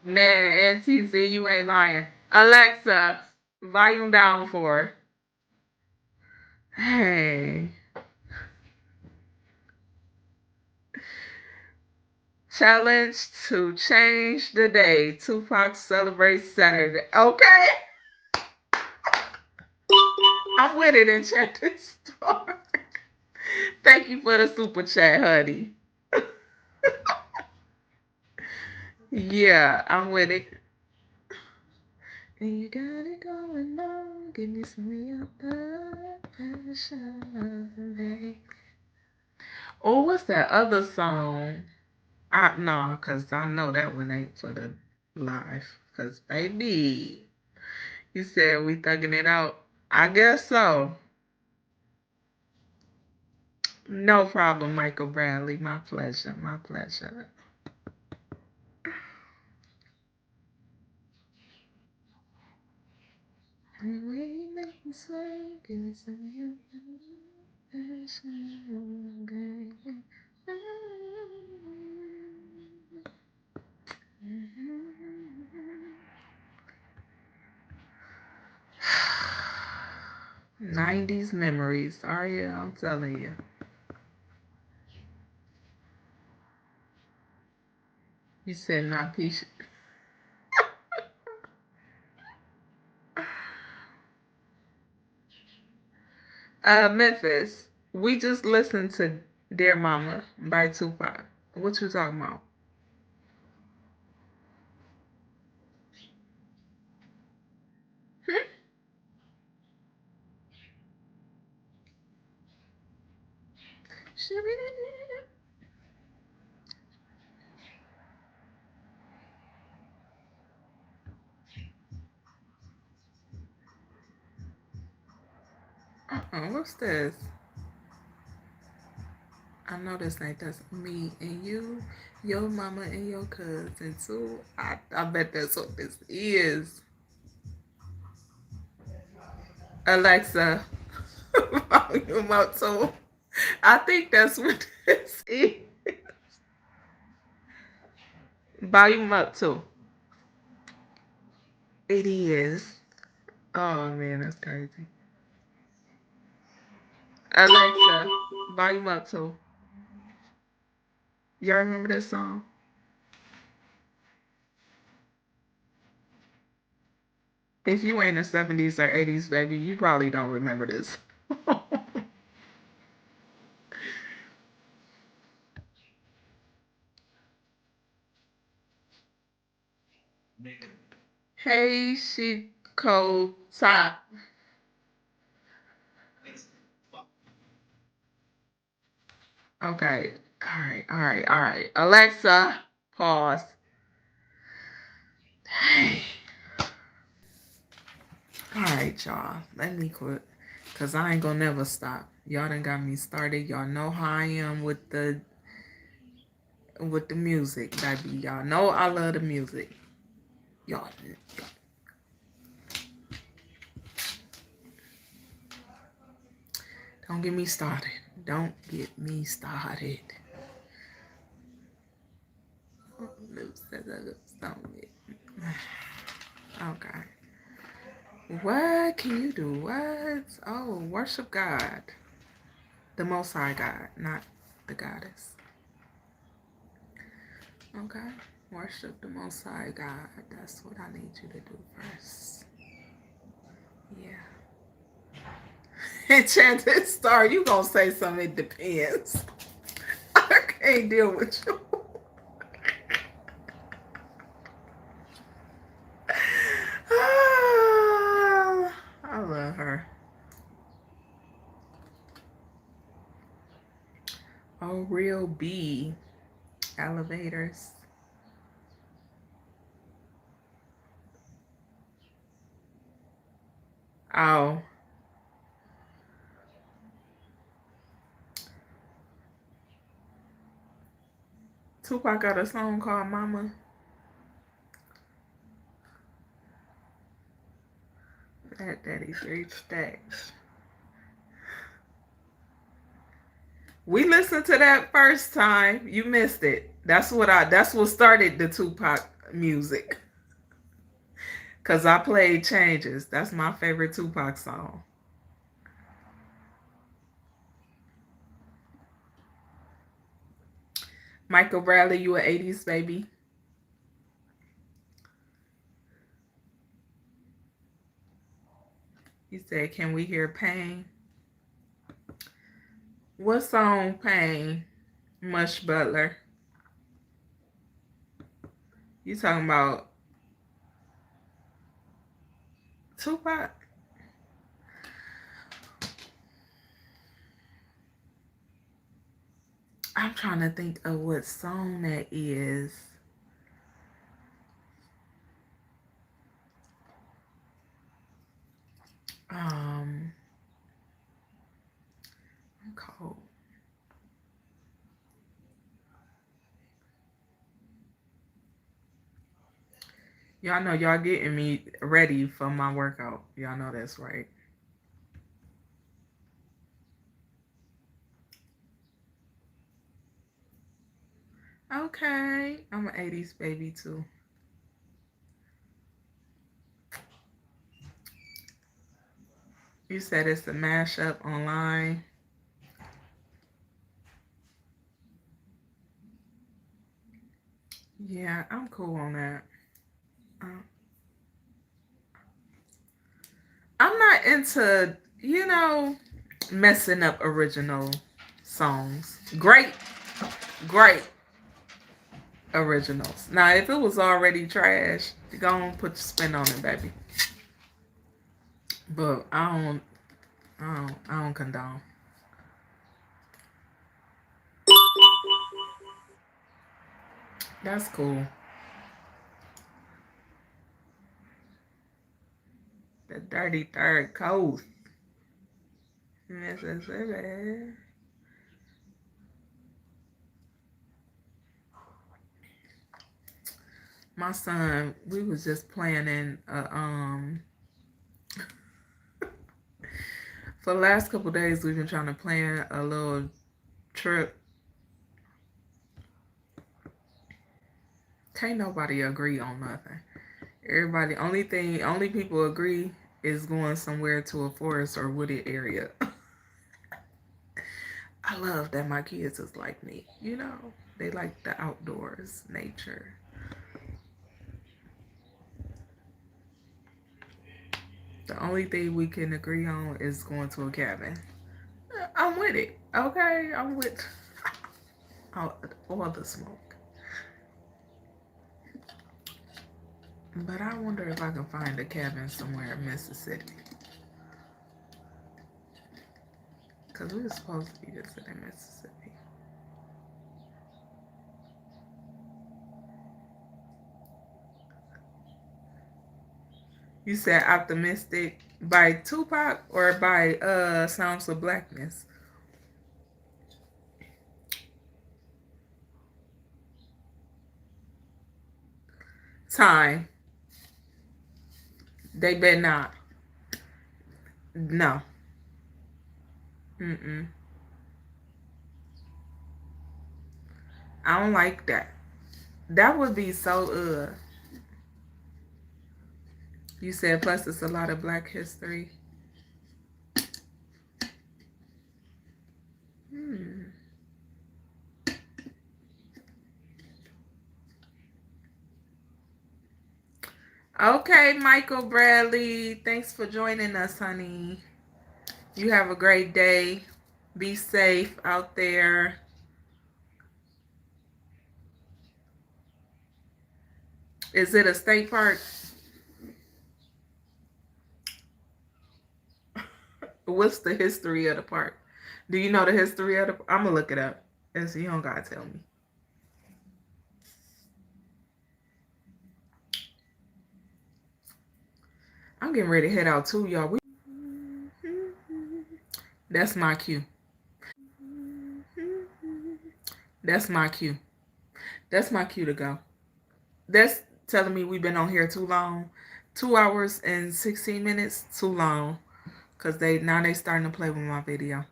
Man, NTC, you ain't lying. Alexa, volume down for. Hey. Challenge to change the day. Tupac celebrates Saturday. Okay. I'm with it and check this story. Thank you for the super chat, honey. Yeah, I'm with it. You got it going on. Give me some real passion. Oh, what's that other song? I no, cause I know that one ain't for the live. Cause baby, you said we thugging it out. I guess so. No problem, Michael Bradley. My pleasure. My pleasure. Give me some of you. 90s memories. Aria, I'm telling you. You said not Keisha. Memphis. We just listened to Dear Mama by Tupac. What you talking about? What's this? I know this ain't that's me and you, your mama and your cousin too. I bet that's what this is. Alexa, volume up too. I think that's what this is. Volume up too. It is. Oh man, that's crazy. Alexa, volume up too. Y'all remember this song? If you ain't a 70s or 80s baby, you probably don't remember this. Hey, Chico Top. Okay. All right. Alexa, pause. Hey. All right, y'all. Let me quit. Because I ain't going to never stop. Y'all done got me started. Y'all know how I am with the music, baby. Y'all know I love the music. Y'all. Don't get me started. Don't get me started. Okay. What can you do? What? Oh, worship God. The Most High God, not the goddess. Okay? Worship the Most High God. That's what I need you to do first. Yeah. Enchanted Star, you gonna say something, it depends. I can't deal with you. I love her. Oh, real B. Elevators. Oh. Tupac got a song called Mama. That Daddy 3 Stacks. We listened to that first time. You missed it. That's what started the Tupac music. Cause I played Changes. That's my favorite Tupac song. Michael Bradley, you an 80s baby. He said, can we hear Pain? What song Pain? Mush Butler. You talking about Tupac? I'm trying to think of what song that is. I'm cold. Y'all know y'all getting me ready for my workout. Y'all know that's right. Okay. I'm an 80s baby too. You said it's a mashup online. Yeah, I'm cool on that. Uh, I'm not into, messing up original songs. Great, great originals. Now, if it was already trash, go on put your spin on it, baby. But I don't condone. That's cool. The dirty third coast. Mississippi. My son, we was just planning for the last couple of days we've been trying to plan a little trip. Can't nobody agree on nothing. Everybody, only people agree is going somewhere to a forest or wooded area. I love that my kids is like me. They like the outdoors, nature. The only thing we can agree on is going to a cabin. I'm with it. Okay, I'm with all the smoke. But I wonder if I can find a cabin somewhere in Mississippi. Because we were supposed to be visiting Mississippi. You said Optimistic by Tupac or by Sounds of Blackness? Time. They better not. No. Mm-mm. I don't like that. That would be so You said plus it's a lot of Black history. Okay, Michael Bradley. Thanks for joining us, honey. You have a great day. Be safe out there. Is it a state park? What's the history of the park? Do you know the history of the park? I'm going to look it up. And so you don't got to tell me. I'm getting ready to head out too, y'all. That's my cue. That's my cue. That's my cue to go. That's telling me we've been on here too long. 2 hours and 16 minutes, too long. Because now they starting to play with my video.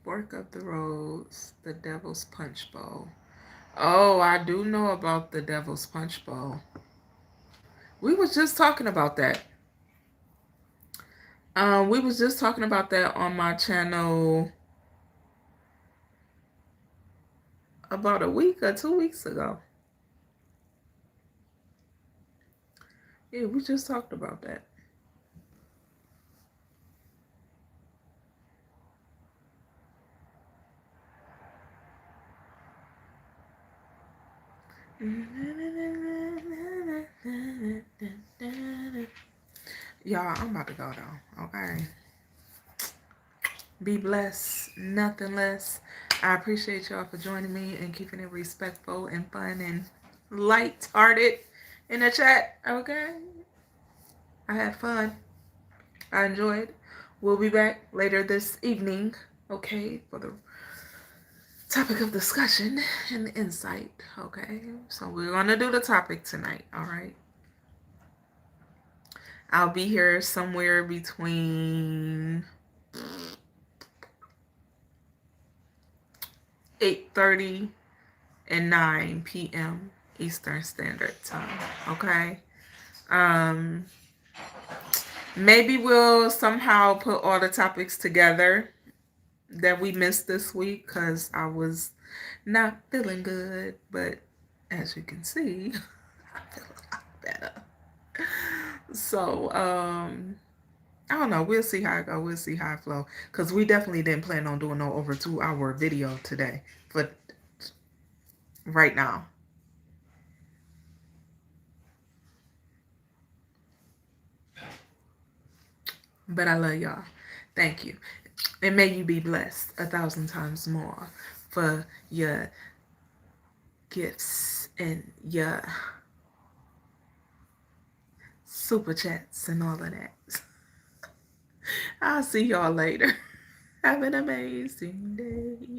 Fork up the roads, the Devil's Punch Bowl. Oh, I do know about the Devil's Punch Bowl. We was just talking about that. We was just talking about that on my channel about a week or 2 weeks ago. Yeah, we just talked about that. Y'all, I'm about to go though, okay? Be blessed, nothing less. I appreciate y'all for joining me and keeping it respectful and fun and light-hearted in the chat, okay? I had fun. I enjoyed. We'll be back later this evening, okay, for the topic of discussion and insight, okay? So we're going to do the topic tonight, all right? I'll be here somewhere between 8:30 and 9 p.m. Eastern Standard Time. Okay. Maybe we'll somehow put all the topics together that we missed this week because I was not feeling good. But as you can see, I feel a lot better. So, I don't know. We'll see how it go. We'll see how it flow. Because we definitely didn't plan on doing no over 2-hour video today. But right now. But I love y'all. Thank you. And may you be blessed 1,000 times more for your gifts and your super chats and all of that. I'll see y'all later. Have an amazing day.